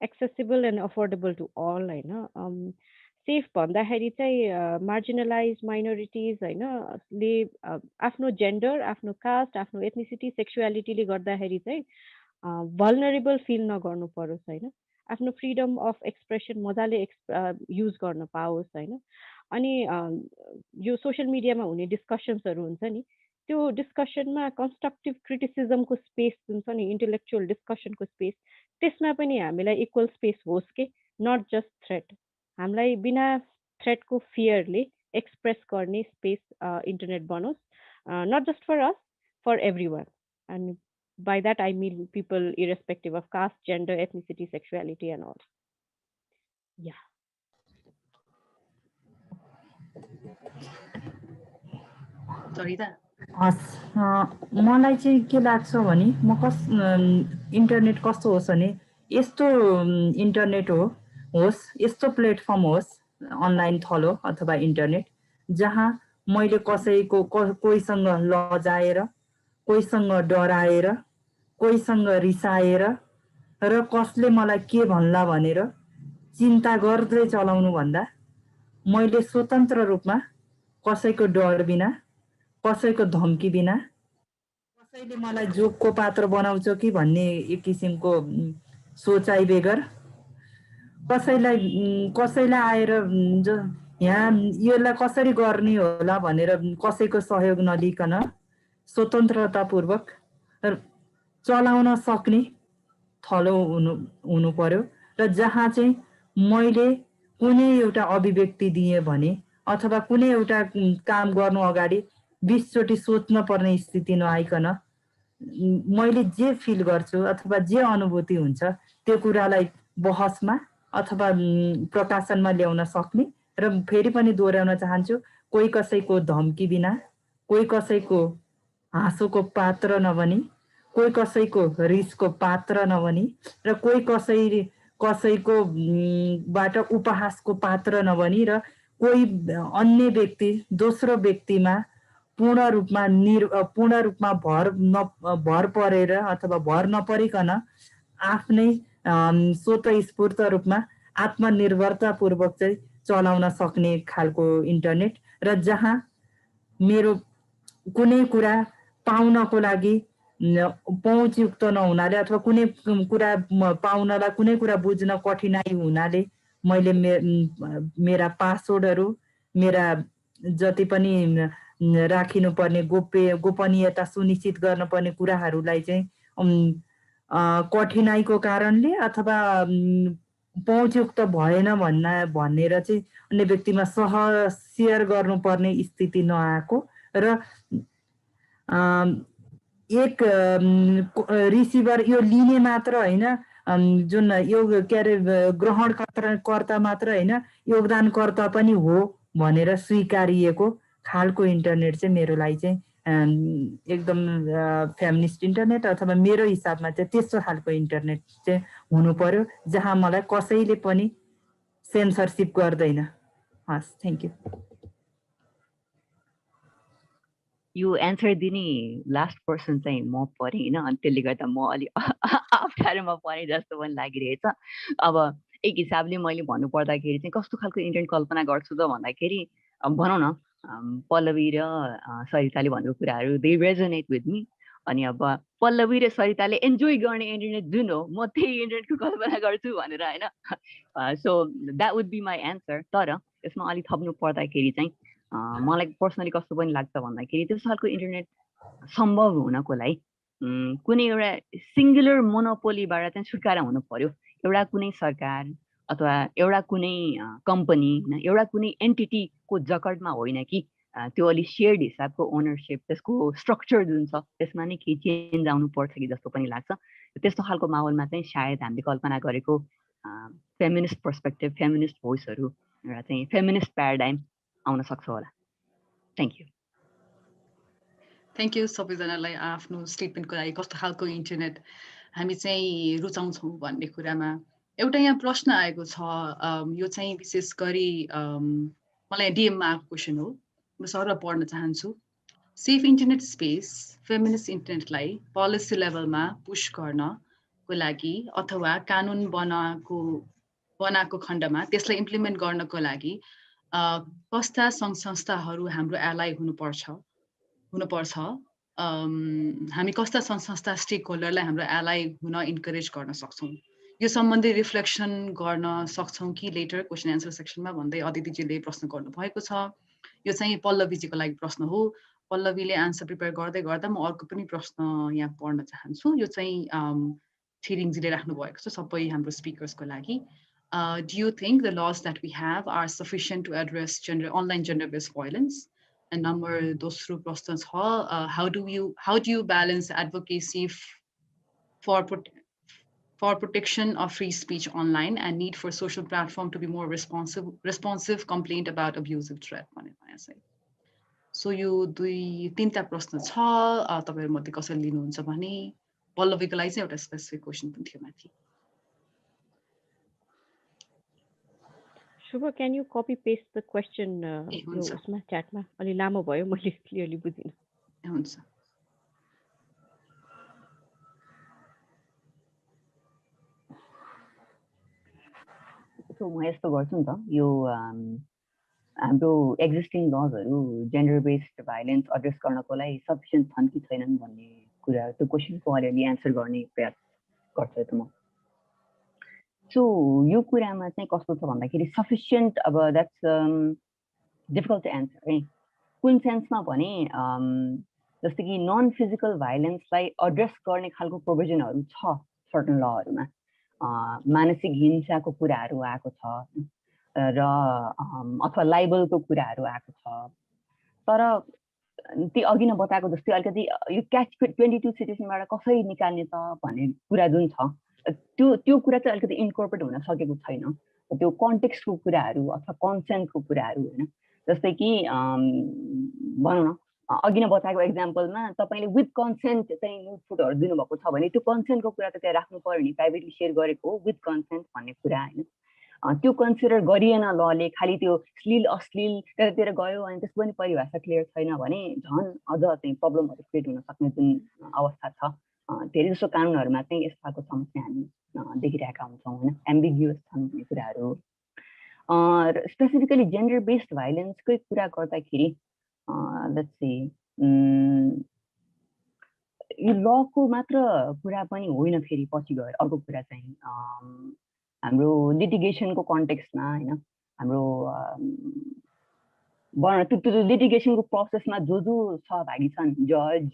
accessible and affordable to all होइन। सेफ भन्दाखेरि चाहिँ मार्जिनलाइज माइनोरिटिज होइन ले आफ्नो जेन्डर, आफ्नो कास्ट, आफ्नो एथनिसिटी, सेक्सुअलिटीले गर्दाखेरि चाहिँ भल्नरेबल फिल नगर्नु परोस् होइन, आफ्नो फ्रिडम अफ एक्सप्रेसन मजाले युज गर्न पाओस् होइन। अनि यो सोसियल मिडियामा हुने डिस्कसन्सहरू हुन्छ नि, त्यो डिस्कसनमा कन्स्ट्रक्टिभ क्रिटिसिजमको स्पेस जुन छ नि, इन्टेलेक्चुअल डिस्कसनको स्पेस, त्यसमा पनि हामीलाई इक्वल स्पेस होस् के, नट जस्ट थ्रेट। हामीलाई बिना थ्रेटको फियरले एक्सप्रेस गर्ने स्पेस इन्टरनेट बनोस्, not just for us, for everyone. And by that I mean people irrespective of caste, gender, ethnicity, sexuality and all. Yeah. Sarita? मलाई चाहिँ के लाग्छ भने इन्टरनेट कस्तो होस् भने यस्तो इन्टरनेट होस्, यस्तो प्लेटफर्म होस्, अनलाइन थलो अथवा इन्टरनेट, जहाँ मैले कसैको कोहीसँग लजाएर, कोहीसँग डराएर, कोहीसँग रिसाएर र कसले मलाई के भन्ला भनेर चिन्ता गर्दै चलाउनु भन्दा मैले स्वतन्त्र रूपमा कसैको डर बिना, कसैको धम्की बिना, कसैले मलाई जोकको पात्र बनाउँछ कि भन्ने एक किसिमको सोचाइ बेगर, कसैलाई आएर यहाँ यसलाई कसरी गर्ने होला भनेर कसैको सहयोग नलिकन स्वतन्त्रतापूर्वक चलाउन सक्ने थलो हुनु पर्यो। र जहाँ चाहिँ मैले कुनै एउटा अभिव्यक्ति दिएँ भने अथवा कुनै एउटा काम गर्नु अगाडि 20 चोटि सोच्न पर्ने स्थिति नआइकन मैले जे फिल गर्छु अथवा जे अनुभूति हुन्छ त्यो कुरालाई बहसमा अथवा प्रकाशनमा ल्याउन सक्ने। र फेरि पनि दोहोऱ्याउन चाहन्छु, कोही कसैको धम्की बिना, कोही कसैको हाँसोको पात्र नबनी, कोही कसैको रिसको पात्र नबनी र कोही कसैको बाट उपहासको पात्र नबनी र कोही अन्य व्यक्ति दोस्रो व्यक्तिमा पूर्ण रूपमा भर परेर अथवा भर नपरिकन आफ्नै स्वतस्फूर्त रूपमा आत्मनिर्भरतापूर्वक चाहिँ चलाउन सक्ने खालको इन्टरनेट। र जहाँ मेरो कुनै कुरा पाउनको लागि पहुँचयुक्त नहुनाले अथवा कुनै कुरा पाउनलाई कुनै कुरा बुझ्न कठिनाइ हुनाले मैले मेरा पासवर्डहरू, मेरा जति पनि राखिनुपर्ने गोपनीयता सुनिश्चित गर्नुपर्ने कुराहरूलाई चाहिँ कठिनाइको कारणले अथवा पहुँचयुक्त भएन भनेर चाहिँ अन्य व्यक्तिमा सेयर गर्नुपर्ने स्थिति नआएको र एक रिसिभर यो लिने मात्र होइन, जुन यो के अरे ग्रहणकर्ता मात्र होइन, योगदानकर्ता पनि हो भनेर स्वीकारिएको खालको इन्टरनेट चाहिँ मेरो लागि चाहिँ एकदम फेमिनिस्ट इन्टरनेट अथवा मेरो हिसाबमा चाहिँ त्यस्तो खालको इन्टरनेट चाहिँ हुनु पर्यो जहाँ मलाई कसैले पनि सेन्सरसिप गर्दैन। हस्, थ्याङ्क यू। यो एन्सर दिने लास्ट पर्सन चाहिँ म परेँ होइन, अनि त्यसले गर्दा म अलिक अप्ठ्यारोमा परेँ जस्तो पनि लागिरहेछ। अब एक हिसाबले मैले भन्नुपर्दाखेरि चाहिँ कस्तो खालको इन्टरनेट कल्पना गर्छु त भन्दाखेरि भनौँ न पल्लवी र सरिताले भनेको कुराहरू दे रेजोनेट विथ मी। अनि अब पल्लवी र सरिताले इन्जोय गर्ने इन्टरनेट जुन हो म त्यही इन्टरनेटको कल्पना गर्छु भनेर होइन। So that would be my answer. तर यसमा अलिक थप्नु पर्दाखेरि चाहिँ मलाई पर्सनली कस्तो पनि लाग्छ भन्दाखेरि त्यस्तो खालको इन्टरनेट सम्भव हुनको लागि कुनै एउटा सिङ्गुलर मोनोपोलीबाट चाहिँ छुटकारा हुनु पर्यो। एउटा कुनै सरकार अथवा एउटा कुनै कम्पनी, एउटा कुनै एन्टिटीको जकडमा होइन कि त्यो अलि सेयर्ड हिसाबको ओनरसिप, त्यसको स्ट्रक्चर जुन छ त्यसमा नै केही चेन्ज आउनु पर्छ कि जस्तो पनि लाग्छ। त्यस्तो खालको माहौलमा चाहिँ सायद हामीले कल्पना गरेको फेमिनिस्ट पर्सपेक्टिभ, फेमिनिस्ट भोइसहरू, एउटा चाहिँ फेमिनिस्ट प्याराडाइम आउन सक्छ होला। Thank you. थ्याङ्क यू सबैजनालाई आफ्नो स्टेटमेन्टको लागि। कस्तो खालको इन्टरनेट हामी चाहिँ रुचाउँछौँ भन्ने कुरामा एउटा यहाँ प्रश्न आएको छ। यो चाहिँ विशेष गरी मलाई डिएममा आएको क्वेसन हो, म सरलाई पढ्न चाहन्छु। सेफ इन्टरनेट स्पेस फेमिनिस्ट इन्टरनेटलाई पोलिसी लेभलमा पुश गर्नको लागि अथवा कानुन बनाएको खण्डमा त्यसलाई इम्प्लिमेन्ट गर्नको लागि कस्ता सङ्घ संस्थाहरू हाम्रो एलाइ हुनुपर्छ हामी कस्ता सङ्घ संस्था स्टेक होल्डरलाई हाम्रो एलाइ हुन इन्करेज गर्न सक्छौँ यो सम्बन्धी रिफ्लेक्सन गर्न सक्छौँ कि लेटर क्वेसन एन्सर सेक्सनमा भन्दै अदितिजीले प्रश्न गर्नुभएको छ। यो चाहिँ पल्लवीजीको लागि प्रश्न हो। पल्लवीले आन्सर प्रिपेयर गर्दै गर्दा म अर्को पनि प्रश्न यहाँ पढ्न चाहन्छु। यो चाहिँ छिरिङजीले राख्नु भएको छ सबै हाम्रो स्पिकर्सको लागि। Do you think the laws that we have are sufficient to address online gender-based violence? And number दोस्रो प्रश्न छ, how do you balance advocacy for protection of free speech online and need for social platform to be more responsive complaint about abusive threat? So यो तीनटा प्रश्न छ, तपाईहरु मध्ये कसैले लिनुहुन्छ भने पल्लवीको लागि चाहिँ एउटा स्पेसिफिक क्वेशन पनि थियो माथि। Shubha, can you copy paste the question उसमा च्याटमा? अलि लामो भयो, मैले क्लियरली बुझिन। हुन्छ। सो म यस्तो गर्छु नि त, यो हाम्रो एक्जिस्टिङ लजहरू जेन्डर बेस्ड भाइलेन्स एड्रेस गर्नको लागि सफिसियन्ट छन् कि छैनन् भन्ने कुरा, त्यो क्वेसनको अलिअलि एन्सर गर्ने प्रयास गर्छु त म। सो यो कुरामा चाहिँ कस्तो छ भन्दाखेरि सफिसियन्ट, अब द्याट्स डिफिकल्ट टु एन्सर है। कुन सेन्समा भने जस्तै कि नन फिजिकल भाइलेन्सलाई एड्रेस गर्ने खालको प्रोभिजनहरू छ सर्टन लहरूमा। मानसिक हिंसाको कुराहरू आएको छ र अथवा लाइबलको कुराहरू आएको छ, तर ती अघि नै बताएको जस्तै अलिकति यो क्याच 22 सिचुएसनबाट कसरी निकाल्ने त भन्ने कुरा जुन छ त्यो कुरा चाहिँ अलिकति इन्कर्पोरेट हुन सकेको छैन। त्यो कन्टेक्स्टको कुराहरू अथवा कन्सेन्टको कुराहरू होइन। जस्तै कि भनौँ न अघि नै बताएको एक्जाम्पलमा तपाईँले विथ कन्सेन्ट चाहिँ न्युड फुटहरू दिनुभएको छ भने त्यो कन्सेन्टको कुरा त त्यहाँ राख्नु पर्यो नि, प्राइभेटली सेयर गरेको हो विथ कन्सेन्ट भन्ने कुरा होइन। त्यो कन्सिडर गरिएन लले, खालि त्यो श्लील अश्लील त्यतातिर गयो अनि त्यसको पनि परिभाषा क्लियर छैन भने झन् अझ चाहिँ प्रब्लमहरू क्रिएट हुन सक्ने जुन अवस्था छ। धेरै जसो कानुनहरूमा चाहिँ यस खालको समस्या हामी देखिरहेका हुन्छौँ होइन, एम्बिग्युअस छन् भन्ने कुराहरू। स्पेसिफिकली जेन्डर बेस्ड भाइलेन्सकै कुरा गर्दाखेरि लेट्स सी, यो लको मात्र कुरा पनि होइन, फेरि पछि गएर अर्को कुरा चाहिँ हाम्रो लिटिगेसनको कन्टेक्स्टमा होइन, हाम्रो त्यो लिटिगेसनको प्रोसेसमा जो सहभागी छन्, जज,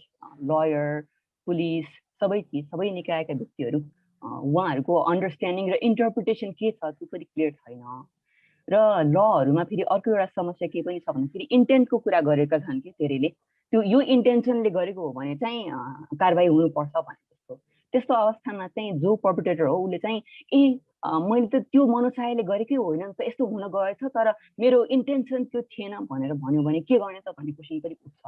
लयर, पुलिस, सबै निकायका व्यक्तिहरू, उहाँहरूको अन्डरस्ट्यान्डिङ र इन्टरप्रिटेसन के छ त्यो पनि क्लियर छैन। र लहरूमा फेरि अर्को एउटा समस्या के पनि छ भन्दाखेरि इन्टेन्टको कुरा गरेका छन् कि धेरैले, त्यो यो इन्टेन्सनले गरेको हो भने चाहिँ कारबाही हुनुपर्छ भने त्यस्तो अवस्थामा चाहिँ जो पर्पिटेटर हो उसले चाहिँ मैले त त्यो मनोचाहले गरेकै होइन नि त, यस्तो हुन गएछ तर मेरो इन्टेन्सन त्यो थिएन भनेर भन्यो भने के गर्ने त भन्ने क्वेसन पनि उठ्छ।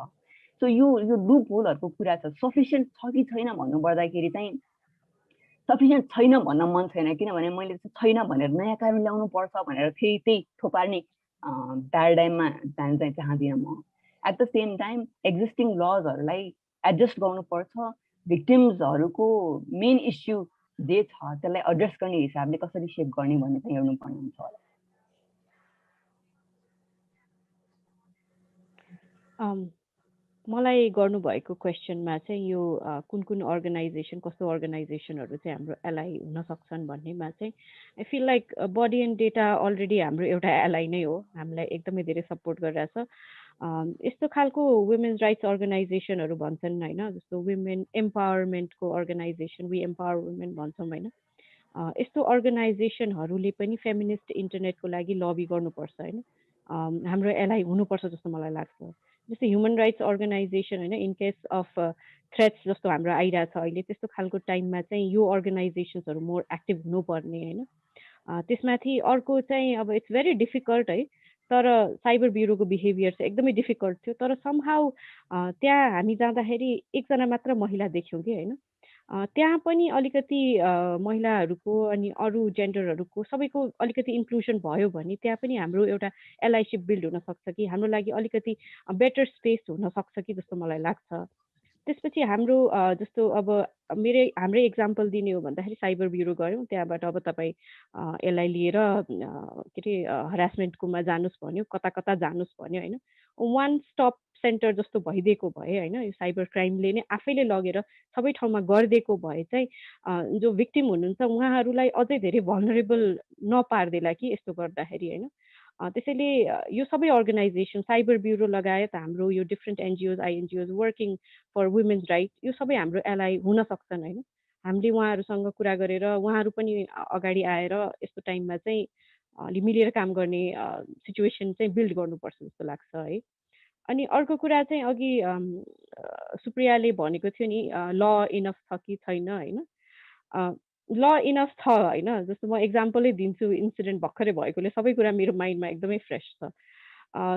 सो यो लुप होलहरूको कुरा छ। सफिसियन्ट छ कि छैन भन्नु पर्दाखेरि चाहिँ सफिसियन्ट छैन भन्न मन छैन, किनभने मैले छैन भनेर नयाँ कानुन ल्याउनु पर्छ भनेर फेरि त्यही थोपार्ने प्याराडाइममा जान चाहिँ चाहदिनँ म। At the same time existing लजहरूलाई एडजस्ट गर्नुपर्छ, भिक्टिम्सहरूको मेन इस्यु जे छ त्यसलाई एड्रेस गर्ने हिसाबले कसरी सेप गर्ने भन्ने चाहिँ हेर्नुपर्ने हुन्छ होला। मलाई गर्नुभएको क्वेसनमा चाहिँ यो कुन अर्गनाइजेसन, कस्तो अर्गनाइजेसनहरू चाहिँ हाम्रो एलाइ हुन सक्छन् भन्नेमा चाहिँ I feel like body and data already हाम्रो एउटा एलाइ नै हो, हामीलाई एकदमै धेरै सपोर्ट गरिरहेछ। यस्तो खालको वुमेन्स राइट्स अर्गनाइजेसनहरू भन्छन् होइन, जस्तो वुमेन एम्पावरमेन्टको अर्गनाइजेसन, वी एम्पावर वुमेन भन्छौँ होइन, यस्तो अर्गनाइजेसनहरूले पनि फेमिनिस्ट इन्टरनेटको लागि लबी गर्नुपर्छ होइन, हाम्रो एलाइ हुनुपर्छ जस्तो मलाई लाग्छ। जस्तै ह्युमन राइट्स अर्गनाइजेसन होइन, इन केस अफ थ्रेट्स जस्तो हाम्रो आइरहेको छ अहिले, त्यस्तो खालको टाइममा चाहिँ यो अर्गनाइजेसन्सहरू मोर एक्टिभ हुनुपर्ने होइन। त्यसमाथि अर्को चाहिँ अब इट्स भेरी डिफिकल्ट है, तर साइबर ब्युरोको बिहेभियर चाहिँ एकदमै डिफिकल्ट थियो, तर समहाउ त्यहाँ हामी जाँदाखेरि एकजना मात्र महिला देख्यौँ कि होइन, त्यहाँ पनि अलिकति महिलाहरूको अनि अरू जेन्डरहरूको सबैको अलिकति इन्क्लुजन भयो भने त्यहाँ पनि हाम्रो एउटा एलाइसिप बिल्ड हुनसक्छ कि हाम्रो लागि अलिकति बेटर स्पेस हुनसक्छ कि जस्तो मलाई लाग्छ। त्यसपछि हाम्रो जस्तो अब हाम्रै इक्जाम्पल दिने हो भन्दाखेरि साइबर ब्युरो गयौँ, त्यहाँबाट अब तपाईँ यसलाई लिएर के अरे हरासमेन्टकोमा जानुहोस् भन्यो, कता कता जानुहोस् भन्यो होइन। वान स्टप सेन्टर जस्तो भइदिएको भए होइन, यो साइबर क्राइमले नै आफैले लगेर सबै ठाउँमा गरिदिएको भए चाहिँ जो भिक्टिम हुनुहुन्छ उहाँहरूलाई अझै धेरै भल्नरेबल नपार्देला कि यस्तो गर्दाखेरि होइन। त्यसैले यो सबै अर्गनाइजेसन साइबर ब्युरो लगायत हाम्रो यो different NGOs INGOs working for women's right यो सबै हाम्रो एलाइ हुन सक्छन् होइन। हामीले उहाँहरूसँग कुरा गरेर उहाँहरू पनि अगाडि आएर यस्तो टाइममा चाहिँ अलि मिलेर काम गर्ने सिचुएसन चाहिँ बिल्ड गर्नुपर्छ जस्तो लाग्छ है। अनि अर्को कुरा चाहिँ अघि सुप्रियाले भनेको थियो नि ल इनफ छ कि छैन होइन। ल इनफ छ होइन। जस्तो म एक्जाम्पलै दिन्छु, इन्सिडेन्ट भर्खरै भएकोले सबै कुरा मेरो माइन्डमा एकदमै फ्रेस छ।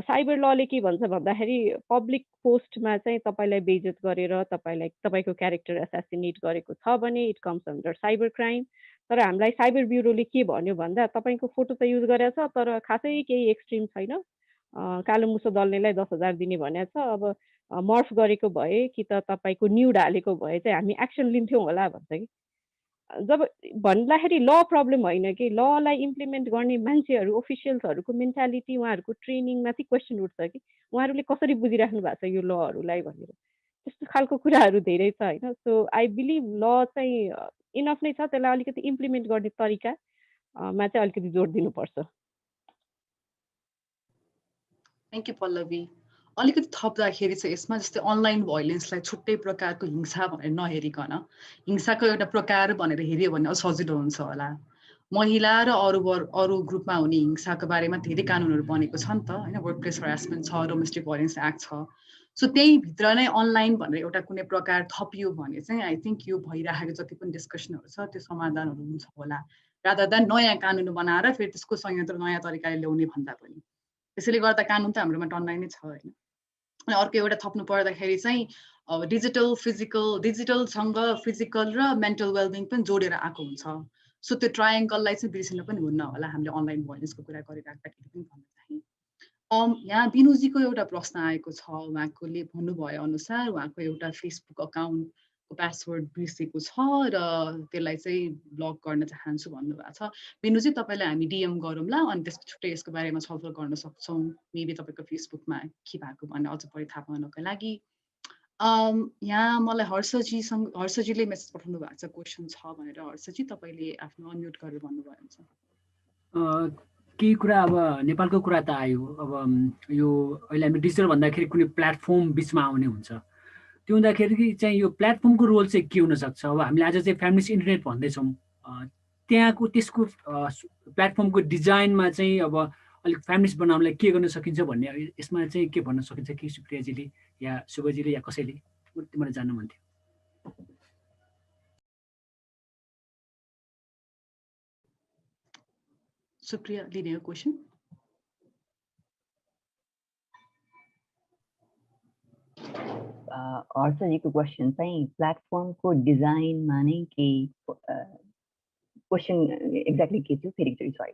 साइबर लले के भन्छ भन्दाखेरि पब्लिक पोस्टमा चाहिँ तपाईँलाई बेइज्जत गरेर तपाईँको क्यारेक्टर एसासिनेट गरेको छ भने it comes under cyber crime. तर हामीलाई साइबर ब्युरोले के भन्यो भन्दा तपाईँको फोटो त युज गरेछ तर खासै केही एक्सट्रिम छैन, कालो मुसो दल्नेलाई 10,000 दिने भनेको छ, अब मर्फ गरेको भए कि त तपाईँको न्युड हालेको भए चाहिँ हामी एक्सन लिन्थ्यौँ होला भन्छ कि। जब भन्दाखेरि ल प्रब्लम होइन कि ललाई इम्प्लिमेन्ट गर्ने मान्छेहरू ओफिसियल्सहरूको मेन्टालिटी उहाँहरूको ट्रेनिङमाथि क्वेसन उठ्छ कि उहाँहरूले कसरी बुझिराख्नु भएको छ यो लहरूलाई भनेर। त्यस्तो खालको कुराहरू धेरै छ होइन। सो आई बिलिभ ल चाहिँ इनफ नै छ, त्यसलाई अलिकति इम्प्लिमेन्ट गर्ने तरिकामा चाहिँ अलिकति जोड दिनुपर्छ। Thank you Pallavi. अलिकति थप्दाखेरि चाहिँ यसमा जस्तै अनलाइन भोइलेन्सलाई छुट्टै प्रकारको हिंसा भनेर नहेरिकन हिंसाको एउटा प्रकार भनेर हेऱ्यो भने सजिलो हुन्छ होला। महिला र अरू ग्रुपमा हुने हिंसाको बारेमा धेरै कानुनहरू बनेको छ नि त होइन। वर्क प्लेस हरासमेन्ट छ, डोमेस्टिक भोइलेन्स एक्ट छ। सो त्यही भित्र नै अनलाइन भनेर एउटा कुनै प्रकार थपियो भने चाहिँ आई थिङ्क यो भइरहेको जति पनि डिस्कसनहरू छ त्यो समाधानहरू हुन्छ होला, रादर देन नयाँ कानुन बनाएर फेरि त्यसको संयन्त्र नयाँ तरिकाले ल्याउने भन्दा पनि। त्यसैले गर्दा कानुन त हाम्रोमा टन्नै नै छ होइन। अनि अर्को एउटा थप्नु पर्दाखेरि चाहिँ डिजिटलसँग फिजिकल र मेन्टल वेलबिङ पनि जोडेर आएको हुन्छ। सो त्यो ट्रायङ्गललाई चाहिँ बिर्सिनु पनि हुन्न होला हामीले अनलाइन भोइलेन्सको कुरा गरिराख्दाखेरि पनि भन्न चाहेँ। यहाँ बिनुजीको एउटा प्रश्न आएको छ, उहाँले भन्नुभए अनुसार उहाँको एउटा फेसबुक अकाउन्टको पासवर्ड बिर्सेको छ र त्यसलाई चाहिँ ब्लक गर्न चाहन्छु भन्नुभएको छ। बिनुजी तपाईँलाई हामी डिएम गरौँला अनि त्यसपछि छुट्टै यसको बारेमा छलफल गर्न सक्छौँ, मेबी तपाईँको फेसबुकमा के भएको भनेर अझ बढी थाहा पाउनको लागि। यहाँ मलाई हर्षजीले मेसेज पठाउनु भएको छ, क्वेसन छ भनेर। हर्षजी तपाईँले आफ्नो अनम्युट गरेर भन्नुभयो हुन्छ। केही कुरा अब नेपालको कुरा त आयो। अब यो अहिले हामी डिजिटल भन्दाखेरि कुनै प्लेटफर्म बिचमा आउने हुन्छ। त्यो हुँदाखेरि चाहिँ यो प्लेटफर्मको रोल चाहिँ के हुनसक्छ? अब हामीले आज चाहिँ फेमिनिस्ट इन्टरनेट भन्दैछौँ, त्यहाँको त्यसको प्लेटफर्मको डिजाइनमा चाहिँ अब अलिक फेमिनिस्ट बनाउनलाई के गर्न सकिन्छ भन्ने यसमा चाहिँ के भन्न सकिन्छ कि सुप्रियाजीले या शुभजीले या कसैले? मलाई जान्नु मन थियो। सुप्रिया लिने हो क्वेसन। हर्षजीको क्वेसन चाहिँ प्लेटफर्मको डिजाइनमा नै केही क्वेसन एक्ज्याक्टली के थियो फेरि एकचोटि? सरी,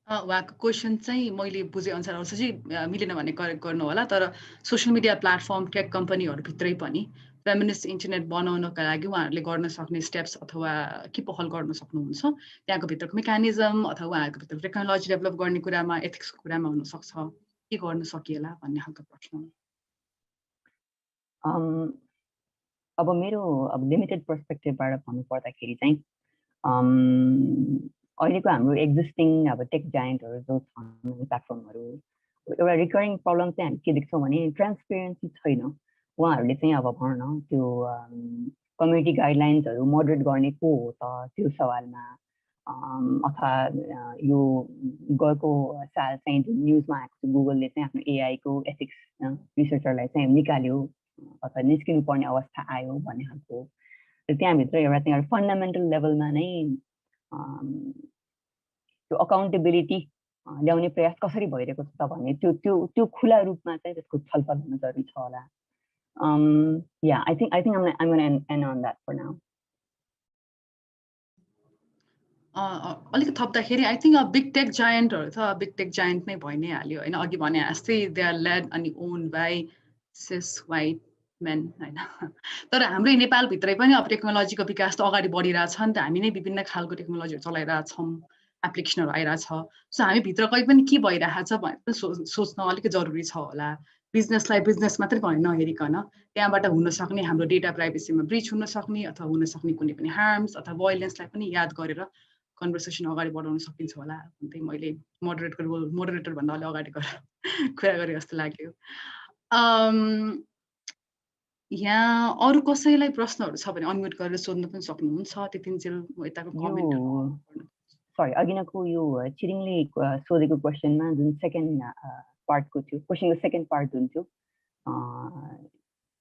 उहाँको क्वेसन चाहिँ मैले बुझेअनुसार हर्षजी मिलेन भने करेक्ट गर्नु होला, तर सोसियल मिडिया प्लेटफर्म टेक कम्पनीहरूभित्रै पनि फेमिनिस्ट इन्टरनेट बनाउनका लागि उहाँहरूले गर्न सक्ने स्टेप्स अथवा के पहल गर्न सक्नुहुन्छ, त्यहाँको भित्रको मेकानिजम अथवा उहाँहरूको भित्र टेक्नोलोजी डेभलप गर्ने कुरामा एथिक्सको कुरामा हुनसक्छ, के गर्न सकिएला भन्ने खालको प्रश्न। अब मेरो लिमिटेड पर्सपेक्टिभबाट भन्नुपर्दाखेरि चाहिँ अहिलेको हाम्रो एक्जिस्टिङ टेक जायन्टहरू जो छन् प्लेटफर्महरू, एउटा रिकरिङ प्रब्लम चाहिँ हामी के देख्छौँ भने ट्रान्सपेरेन्सी छैन। उहाँहरूले चाहिँ अब भनौँ न त्यो कम्युनिटी गाइडलाइन्सहरू मोडरेट गर्ने को हो त त्यो सवालमा, अथवा यो गएको साल चाहिँ जुन न्युजमा आएको छ गुगलले चाहिँ आफ्नो एआईको एथिक्स रिसर्चरलाई चाहिँ निकाल्यो अथवा निस्किनु पर्ने अवस्था आयो भन्ने खालको। र त्यहाँभित्र एउटा फन्डामेन्टल लेभलमा नै त्यो अकाउन्टेबिलिटी ल्याउने प्रयास कसरी भइरहेको छ त भन्ने त्यो खुला रूपमा चाहिँ त्यसको छलफल हुन जरुरी छ होला। Yeah, I think I'm gonna end on that for now. अलिकति थप्दाखेरि आई थिङ्क बिग टेक जायन्टहरू त बिग टेक जायन्ट नै भइ नै हाल्यो होइन अघि भने जस्तै दे आर लेड अनि owned by cis white men होइन तर हाम्रै नेपालभित्रै पनि अब टेक्नोलोजीको विकास त अगाडि बढिरहेछ नि त हामी नै विभिन्न खालको टेक्नोलोजीहरू चलाइरहेछौँ एप्लिकेसनहरू आइरहेछ सो हामी भित्र कहीँ पनि के भइरहेछ भनेर पनि सोच्न अलिकति जरुरी छ होला बिजनेसलाई बिजनेस मात्रै भने नहेरिकन त्यहाँबाट हुनसक्ने हाम्रो डेटा प्राइभेसीमा ब्रिच हुनसक्ने अथवा हुनसक्ने कुनै पनि हार्म्स अथवा भायोलेन्सलाई पनि याद गरेर कन्भर्सेसन अगाडि बढाउन सकिन्छ होला भन्दै मैले मोडरेटर भन्दा अलि अगाडि गएर कुरा गरे जस्तो लाग्यो यहाँ अरू कसैलाई प्रश्नहरू छ भने अनम्युट गरेर सोध्न पनि सक्नुहुन्छ त्यतिन्जेल म यताको कमेन्ट सरी अघिनको यो छिरिङले सोधेको क्वेसनमा जुन सेकेन्ड पार्टको थियो क्वेसनको सेकेन्ड पार्ट जुन थियो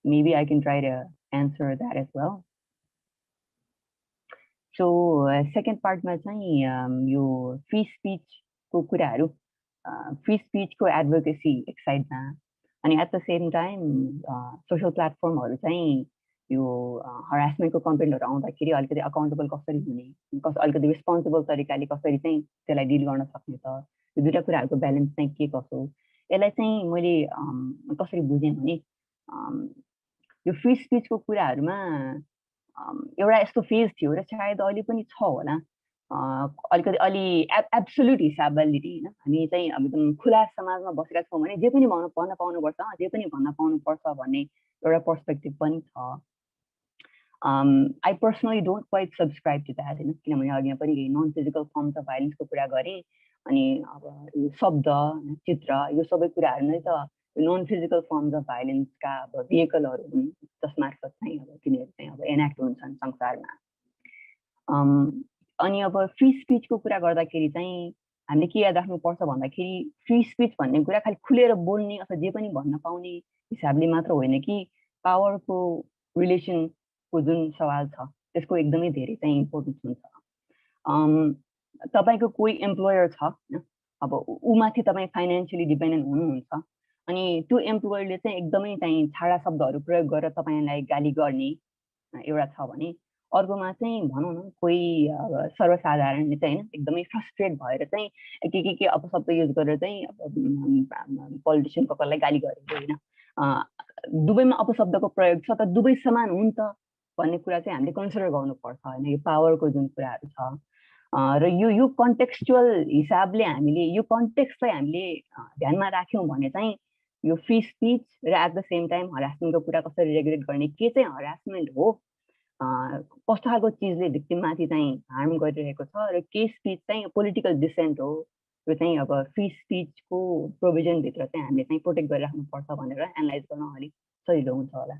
maybe I can try to answer that as well. So second part मा चाहिँ यो फ्री स्पीच को कुराहरु फ्री स्पीच को एडभोकेसी एक साइडमा अनि at the same time social प्लेटफर्महरु चाहिँ यो हरासमेन्ट को कम्प्लेन्टहरु आउँदाखेरि अलिकति अकाउन्टेबल कसरी हुने अलिकति रिस्पोन्सिबल तरिकाले कसरी चाहिँ त्यसलाई डिल गर्न सक्ने त यो दुईटा कुराहरुको ब्यालेन्स चाहिँ के कसो यसलाई चाहिँ मैले कसरी बुझेँ भने यो फ्री स्पीच को कुराहरुमा एउटा यस्तो फेज थियो र सायद अहिले पनि छ होला अलिकति अलि एब्सोल्युट हिसाबले हैन हामी चाहिँ अब एकदम खुला समाजमा बसेका छौं भने जे पनि भन्न पाउनुपर्छ जे पनि भन्न पाउनुपर्छ भन्ने एउटा पर्सपेक्टिभ पनि छ I personally don't quite subscribe to that हैन किनभने अघि पनि non physical forms of violence को कुरा गरे अनि अब शब्द चित्र यो सबै कुराहरु नै त non physical forms of violence का अब भेहिकलहरु हुन् जसमार्फत चाहिँ अब तिनीहरु चाहिँ अब एनेक्ट हुन्छन् संसारमा अनि अब फ्री स्पीच को कुरा गर्दाखेरि चाहिँ हामीले के याद राख्नुपर्छ भन्दाखेरि फ्री स्पीच भन्ने कुरा खाली खुलेर बोल्ने अथवा जे पनि भन्न पाउने हिसाबले मात्र होइन कि पावरको रिलेसन को जुन सवाल छ त्यसको एकदमै धेरै चाहिँ इम्पोर्टेन्स हुन्छ तपाईको कोही एम्प्लोयर छ अब उमाथि तपाई फाइनान्शियली डिपेन्डेन्ट हुनुहुन्छ अनि त्यो एम्प्लोयरले चाहिँ एकदमै चाहिँ छाडा शब्दहरु प्रयोग गरेर तपाईलाई गाली गर्ने एउटा छ भने अर्कोमा चाहिँ भनौं न कोही सर्वसाधारणले चाहिँ हैन एकदमै फ्रस्ट्रेट भएर चाहिँ के अपशब्द युज गरेर चाहिँ पोलिटिशियन कसैलाई गाली गरेको हैन दुवैमा अपशब्दको प्रयोग छ त दुवै समान हुन् त भन्ने कुरा चाहिँ हामीले कन्सिडर गर्नुपर्छ हैन यो पावरको जुन कुराहरु छ र यो कन्टेक्स्चुअल हिसाबले हामीले यो कन्टेक्स्टलाई हामीले ध्यानमा राख्यौं भने चाहिँ यो फ्री स्पीच र एट द सेम टाइम हरासमेन्टको कुरा कसरी रेगुलेट गर्ने के चाहिँ हरासमेन्ट हो कस्तो खालको चिजले भिक्टिममाथि चाहिँ हार्म गरिरहेको छ र के स्पीच चाहिँ पोलिटिकल डिसेन्ट हो यो चाहिँ अब फ्री स्पीचको प्रोभिजन भित्र चाहिँ हामीले चाहिँ प्रोटेक्ट गरिराख्नुपर्छ भनेर एनालाइज गर्न अलिक सजिलो हुन्छ होला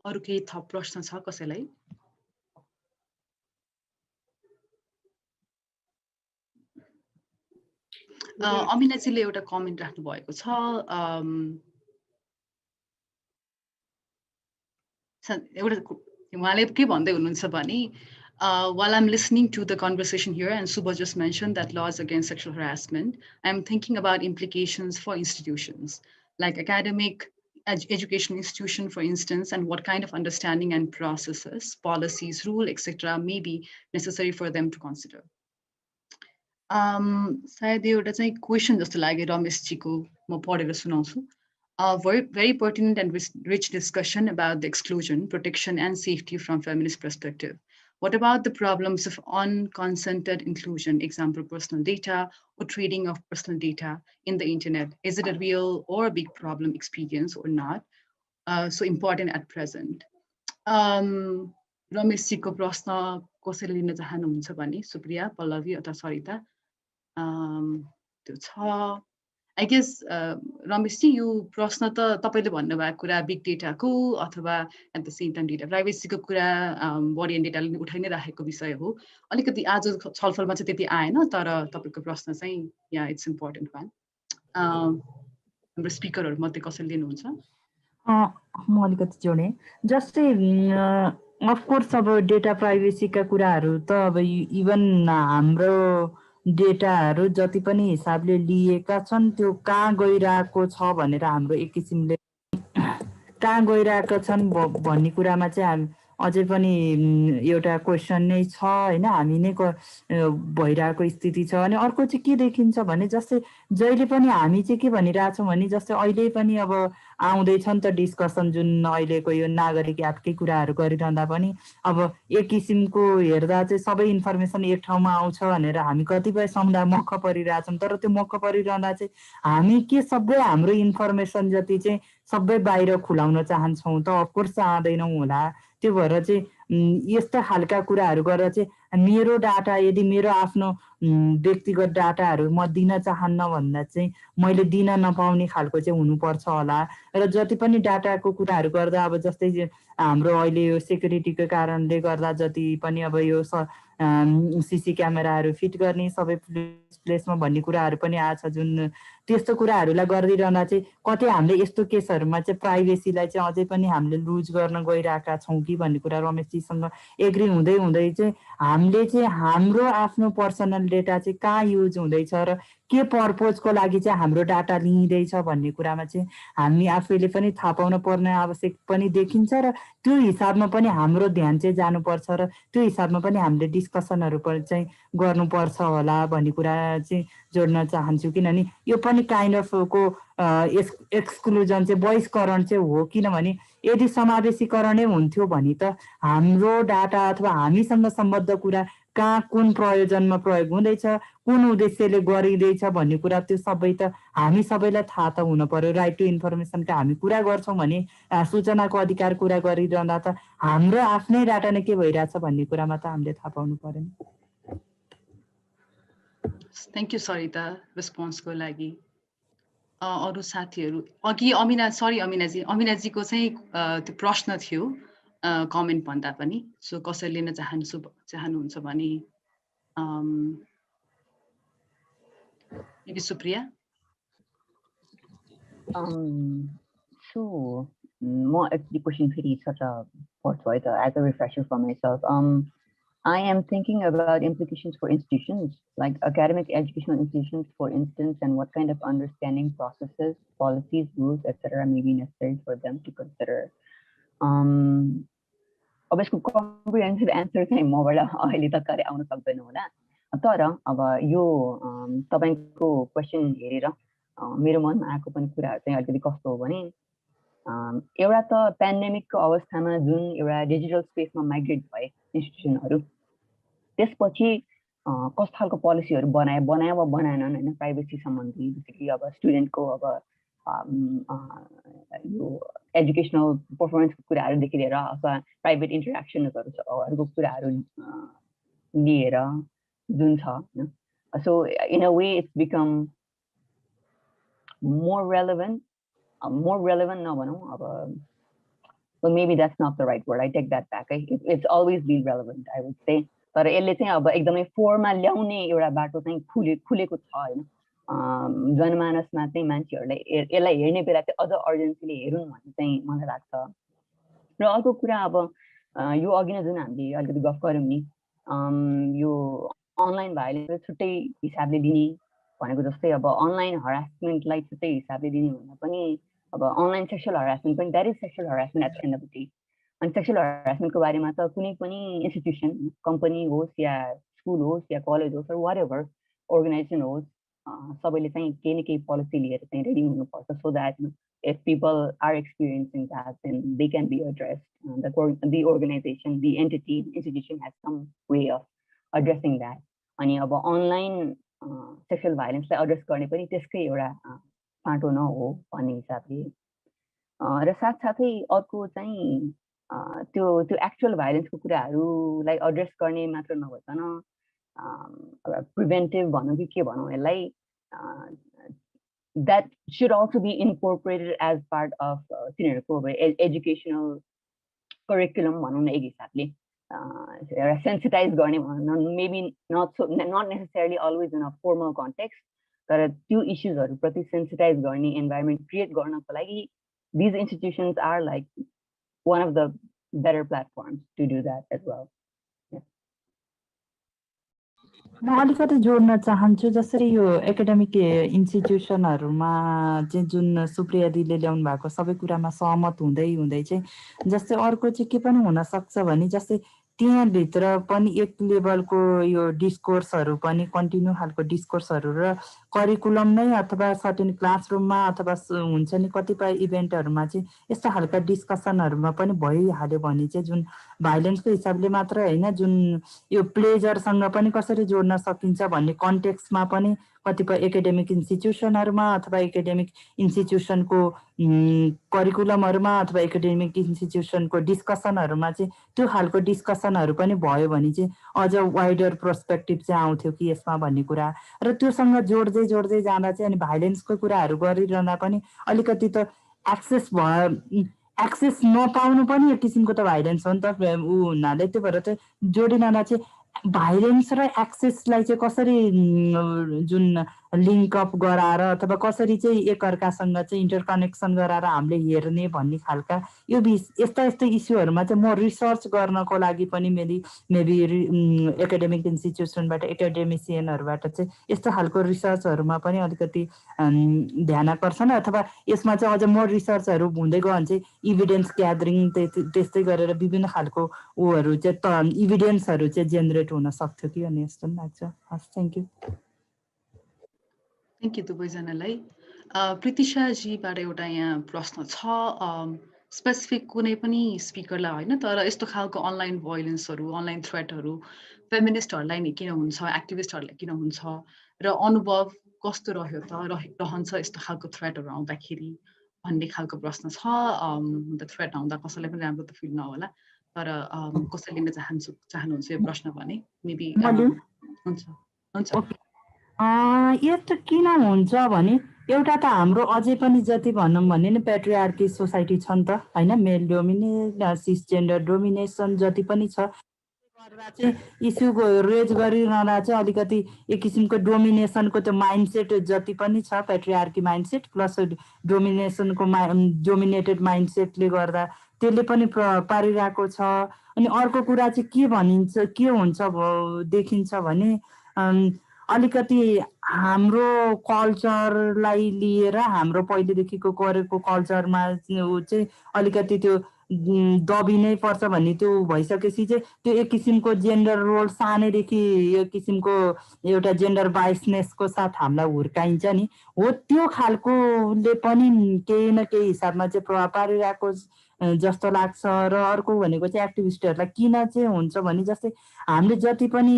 अरु केही थप प्रश्न छ कसैलाई अमिनाजीले एउटा कमेन्ट राख्नु भएको छ एउटा उहाँले के भन्दै हुनुहुन्छ भने while I'm listening to the conversation here and Subha just mentioned that laws against sexual harassment, I'm thinking about implications for institutions like academic educational institution, for instance, and what kind of understanding and processes, policies, rule, etc. may be necessary for them to consider. सायद एउटा चाहिँ question जस्तो लाग्यो रमेशजीको म पढेर सुनाउँछु. Very pertinent and rich discussion about the exclusion, protection, and safety from feminist perspective. What about the problems of unconsented inclusion, example, personal data or trading of personal data in the internet? Is it a real or a big problem experience or not? So important at present. रमेशजीको प्रश्न कसैले लिन चाहनुहुन्छ भने सुप्रिया, पल्लवी अथवा सरिता त्यो छ. I guess Rameshji यो प्रश्न त तपाईले भन्नुभएको कुरा बिग डेटाको अथवा at the same time data प्राइभेसीको कुरा बडी एन्ड डेटाले उठाइ नै राखेको विषय हो. अलिकति आज छलफलमा चाहिँ त्यति आएन तर तपाईको प्रश्न चाहिँ या इट्स इम्पोर्टेन्ट वान. हाम्रो स्पिकरहरु मध्ये कसैले लिनुहुन्छ? म अलिकति जोडे जस्तै अफ कोर्स अब डेटा प्राइभेसीका कुराहरु त अब इभन हाम्रो डेटाहरू जति पनि हिसाबले लिएका छन् त्यो कहाँ गइरहेको छ भनेर हाम्रो एक किसिमले कहाँ गइरहेका छन् भन्ने कुरामा चाहिँ हामी अझै पनि एउटा क्वेसन नै छ होइन, हामी नै भइरहेको स्थिति छ। अनि अर्को चाहिँ के देखिन्छ भने जस्तै जहिले पनि हामी चाहिँ के भनिरहेछौँ भने जस्तै अहिले पनि अब आउँदैछ नि त डिस्कसन जुन अहिलेको यो नागरिक एपकै कुराहरू गरिरहँदा पनि अब एक किसिमको हेर्दा चाहिँ सबै इन्फर्मेसन एक ठाउँमा आउँछ भनेर हामी कतिपय समुदाय मक्ख परिरहेछौँ। तर त्यो मक्ख परिरहँदा चाहिँ हामी के सबै हाम्रो इन्फर्मेसन जति चाहिँ सबै बाहिर खुलाउन चाहन्छौँ त? अफकोर्स चाहँदैनौँ होला। त्यो भएर चाहिँ यस्ता खालका कुराहरू गरेर चाहिँ मेरो डाटा यदि मेरो आफ्नो व्यक्तिगत डाटाहरू म दिन चाहन्न भन्दा चाहिँ मैले दिन नपाउने खालको चाहिँ हुनुपर्छ होला। र जति पनि डाटाको कुराहरू गर्दा अब जस्तै हाम्रो अहिले यो सेक्युरिटीको कारणले गर्दा जति पनि अब यो सिसी क्यामेराहरू फिट गर्ने सबै प्लेसमा भन्ने कुराहरू पनि आछ, जुन त्यस्तो कुराहरूलाई गरिरहँदा चाहिँ कतै हामीले यस्तो केसहरूमा चाहिँ प्राइभेसीलाई चाहिँ अझै पनि हामीले लुज गर्न गइरहेका छौँ कि भन्ने कुरा रमेशजीसँग एग्री हुँदै हुँदै चाहिँ हामीले चाहिँ हाम्रो आफ्नो पर्सनल डेटा चाहिँ कहाँ युज हुँदैछ र के पर्पोजको लागि चाहिँ हाम्रो डाटा लिइँदैछ भन्ने कुरामा चाहिँ हामी आफैले पनि थाहा पाउन पर्ने आवश्यक पनि देखिन्छ र त्यो हिसाबमा पनि हाम्रो ध्यान चाहिँ जानुपर्छ र त्यो हिसाबमा पनि हामीले डिस्कसनहरू चाहिँ गर्नुपर्छ होला भन्ने कुरा चाहिँ जोड्न चाहन्छु। किनभने यो पनि काइन्ड अफ को एक्सक्लुजन चाहिँ बहिष्करण चाहिँ हो। किनभने यदि समावेशीकरणै हुन्थ्यो भने त हाम्रो डाटा अथवा हामीसँग सम्बद्ध कुरा कहाँ कुन प्रयोजनमा प्रयोग हुँदैछ, कुन उद्देश्यले गरिँदैछ भन्ने कुरा त्यो सबै त हामी सबैलाई थाहा त हुनु पर्यो। राइट टु इन्फर्मेसनका हामी कुरा गर्छौँ भने सूचनाको अधिकार कुरा गरिरहँदा त हाम्रो आफ्नै डाटा नै के भइरहेछ भन्ने कुरामा त हामीले थाहा पाउनु पर्यो। थ्याङ्क यू सरिता रेस्पोन्सको लागि। अरू साथीहरू अघि अमिनाजीको चाहिँ त्यो प्रश्न थियो कमेन्ट भन्दा पनि, सो कसैले लिन चाहनुहुन्छ भने Supriya. So more the question फेरि such a forthright as a refresher for myself. I am thinking about implications for institutions like academic educational institutions, for instance, and what kind of understanding processes, policies, rules, etc. may be necessary for them to consider. अब यसको comprehensive answer चाहिँ मबाट अहिले त करे आउन सक्दैन होला, तर अब यो तपाईको क्वेसन हेरेर मेरो मनमा आएको पनि कुराहरू चाहिँ अलिकति कस्तो हो भने एउटा त पेन्डेमिकको अवस्थामा जुन एउटा डिजिटल स्पेसमा माइग्रेट भए इन्स्टिट्युसनहरू, त्यसपछि कस्तो खालको पोलिसीहरू बनायो वा बनाएनन् होइन, प्राइभेसी सम्बन्धी, जस्तै कि अब स्टुडेन्टको अब यो एजुकेसनल पर्फर्मेन्सको कुराहरूदेखि लिएर अथवा प्राइभेट इन्टरेक्सनहरूको कुराहरू लिएर जुन छ होइन। So in a way it's become more relevant नभनौँ अब, well maybe that's not the right word, I take that back, it's always been relevant I would say, तर यसले चाहिँ अब एकदमै फोरमा ल्याउने एउटा बाटो चाहिँ खुलेको छ होइन। जनमानसमा चाहिँ मान्छेहरूले यसलाई हेर्ने बेला चाहिँ अझ अर्जेन्सीले हेरौँ भन्ने चाहिँ मलाई लाग्छ। र अर्को कुरा अब यो अघि नै जुन हामीले अलिकति गफ गऱ्यौँ नि, यो अनलाइन भाइलेन्स छुट्टै हिसाबले लिने भनेको जस्तै अब अनलाइन हरासमेन्टलाई छुट्टै हिसाबले दिने भन्दा पनि अब अनलाइन सेक्सुअल हरासमेन्ट पनि that is sexual harassment at the end of the day. अनि सेक्सुअल हरासमेन्टको बारेमा त कुनै पनि इन्स्टिट्युसन, कम्पनी होस् या स्कुल होस् या कलेज होस् वाट एभर अर्गनाइजेसन होस्, सबैले चाहिँ केही न केही पोलिसी लिएर चाहिँ रेडी हुनुपर्छ, so that if people are experiencing that then they can be addressed. The organization, the entity, institution has some way of addressing that. अनि अब अनलाइन सेक्सुअल भाइलेन्सलाई एड्रेस गर्ने पनि त्यसकै एउटा पाटो नहो भन्ने हिसाबले। र साथसाथै अर्को चाहिँ त्यो एक्चुअल भाइलेन्सको कुराहरूलाई एड्रेस गर्ने मात्र नभइकन प्रिभेन्टिभ भनौँ कि के भनौँ यसलाई, that should also be incorporated as part of तिनीहरूको एजुकेसनल करिकुलम भनौँ न एक हिसाबले, एउटा सेन्सिटाइज गर्ने भनौँ, maybe not necessarily always in a formal context, तर त्यो इस्युजहरू प्रति सेन्सिटाइज गर्ने इन्भाइरोमेन्ट क्रिएट गर्नको लागि these institutions are like one of the better platforms to do that as well. म अलिकति जोड्न चाहन्छु जसरी यो एकाडेमिक इन्स्टिट्युसनहरूमा चाहिँ जुन सुप्रिया दिदीले ल्याउनु भएको सबै कुरामा सहमत हुँदै हुँदै चाहिँ जस्तै अर्को चाहिँ के पनि हुनसक्छ भने जस्तै त्यहाँभित्र पनि एक लेभलको यो डिस्कोर्सहरू पनि कन्टिन्यू खालको डिस्कोर्सहरू र करिकुलम नै अथवा सर्टेन क्लासरुममा अथवा हुन्छ नि कतिपय इभेन्टहरूमा चाहिँ यस्तो खालका डिस्कसनहरूमा पनि भइहाल्यो भने चाहिँ जुन भाइलेन्सको हिसाबले मात्र होइन जुन यो प्लेजरसँग पनि कसरी जोड्न सकिन्छ भन्ने कन्टेक्स्टमा पनि कतिपय एकाडेमिक इन्स्टिट्युसनहरूमा अथवा एकाडेमिक इन्स्टिट्युसनको करिकुलमहरूमा अथवा एकाडेमिक इन्स्टिट्युसनको डिस्कसनहरूमा चाहिँ त्यो खालको डिस्कसनहरू पनि भयो भने चाहिँ अझ वाइडर पर्सपेक्टिभ चाहिँ आउँथ्यो कि यसमा भन्ने कुरा र त्योसँग जोड्दै जोड्दै जाँदा चाहिँ अनि भाइलेन्सको कुराहरू गरिरहँदा पनि अलिकति त एक्सेस नपाउनु पनि एक किसिमको त भाइलेन्स हो नि त ऊ हुनाले त्यही भएर चाहिँ जोडिरहँदा चाहिँ भाइलेन्स र एक्सेसलाई चाहिँ कसरी जुन लिङ्कअप गराएर अथवा कसरी चाहिँ एकअर्कासँग चाहिँ इन्टरकनेक्सन गराएर हामीले हेर्ने भन्ने खालका यो यस्ता यस्ता इस्युहरूमा चाहिँ म रिसर्च गर्नको लागि पनि मेबी एकाडेमिक इन्स्टिट्युसनबाट एकाडेमिसियनहरूबाट चाहिँ यस्तो खालको रिसर्चहरूमा पनि अलिकति ध्यान आकर्षण अथवा यसमा चाहिँ अझ मोर रिसर्चहरू हुँदै गयो भने चाहिँ इभिडेन्स ग्यादरिङ त्यस्तै गरेर विभिन्न खालको ऊहरू चाहिँ इभिडेन्सहरू चाहिँ जेनेरेट हुन सक्थ्यो कि भन्ने जस्तो पनि लाग्छ। हस्, थ्याङ्क यू। थ्याङ्क यू दुवैजनालाई। प्रीतिशाजीबाट एउटा यहाँ प्रश्न छ, स्पेसिफिक कुनै पनि स्पिकरलाई होइन तर यस्तो खालको अनलाइन भोयलेन्सहरू अनलाइन थ्रेटहरू फेमिनिस्टहरूलाई नि किन हुन्छ, एक्टिभिस्टहरूलाई किन हुन्छ र अनुभव कस्तो रह्यो त रहन्छ यस्तो खालको थ्रेटहरू आउँदाखेरि भन्ने खालको प्रश्न छ। थ्रेट आउँदा कसैलाई पनि राम्रो त फिल नहोला तर कसैले लिन चाहनुहुन्छ यो प्रश्न भने मेबी हुन्छ। यस्तो किन हुन्छ भने एउटा त हाम्रो अझै पनि जति भनौँ भने नि पेट्रिआर्की सोसाइटी छ नि त होइन, मेल डोमिनेसन सिसजेन्डर डोमिनेसन जति पनि छ चाहिँ इस्यु रेज गरिरहँदा चाहिँ अलिकति एक किसिमको डोमिनेसनको त्यो माइन्डसेट जति पनि छ पेट्रिआर्की माइन्डसेट प्लस डोमिनेसनको डोमिनेटेड माइन्डसेटले गर्दा त्यसले पनि पारिरहेको छ। अनि अर्को कुरा चाहिँ के हुन्छ देखिन्छ भने अलिकति हाम्रो कल्चरलाई लिएर हाम्रो पहिलेदेखिको गरेको कल्चरमा चाहिँ अलिकति त्यो दबिनै पर्छ भन्ने त्यो भइसकेपछि चाहिँ त्यो एक किसिमको जेन्डर रोल सानैदेखि एक किसिमको एउटा जेन्डर बाइसनेसको साथ हामीलाई हुर्काइन्छ नि हो, त्यो खालकोले पनि केही न केही हिसाबमा चाहिँ प्रभाव पारिरहेको जस्तो लाग्छ। र अर्को भनेको चाहिँ एक्टिभिस्टहरूलाई किन चाहिँ हुन्छ भने जस्तै हामीले जति पनि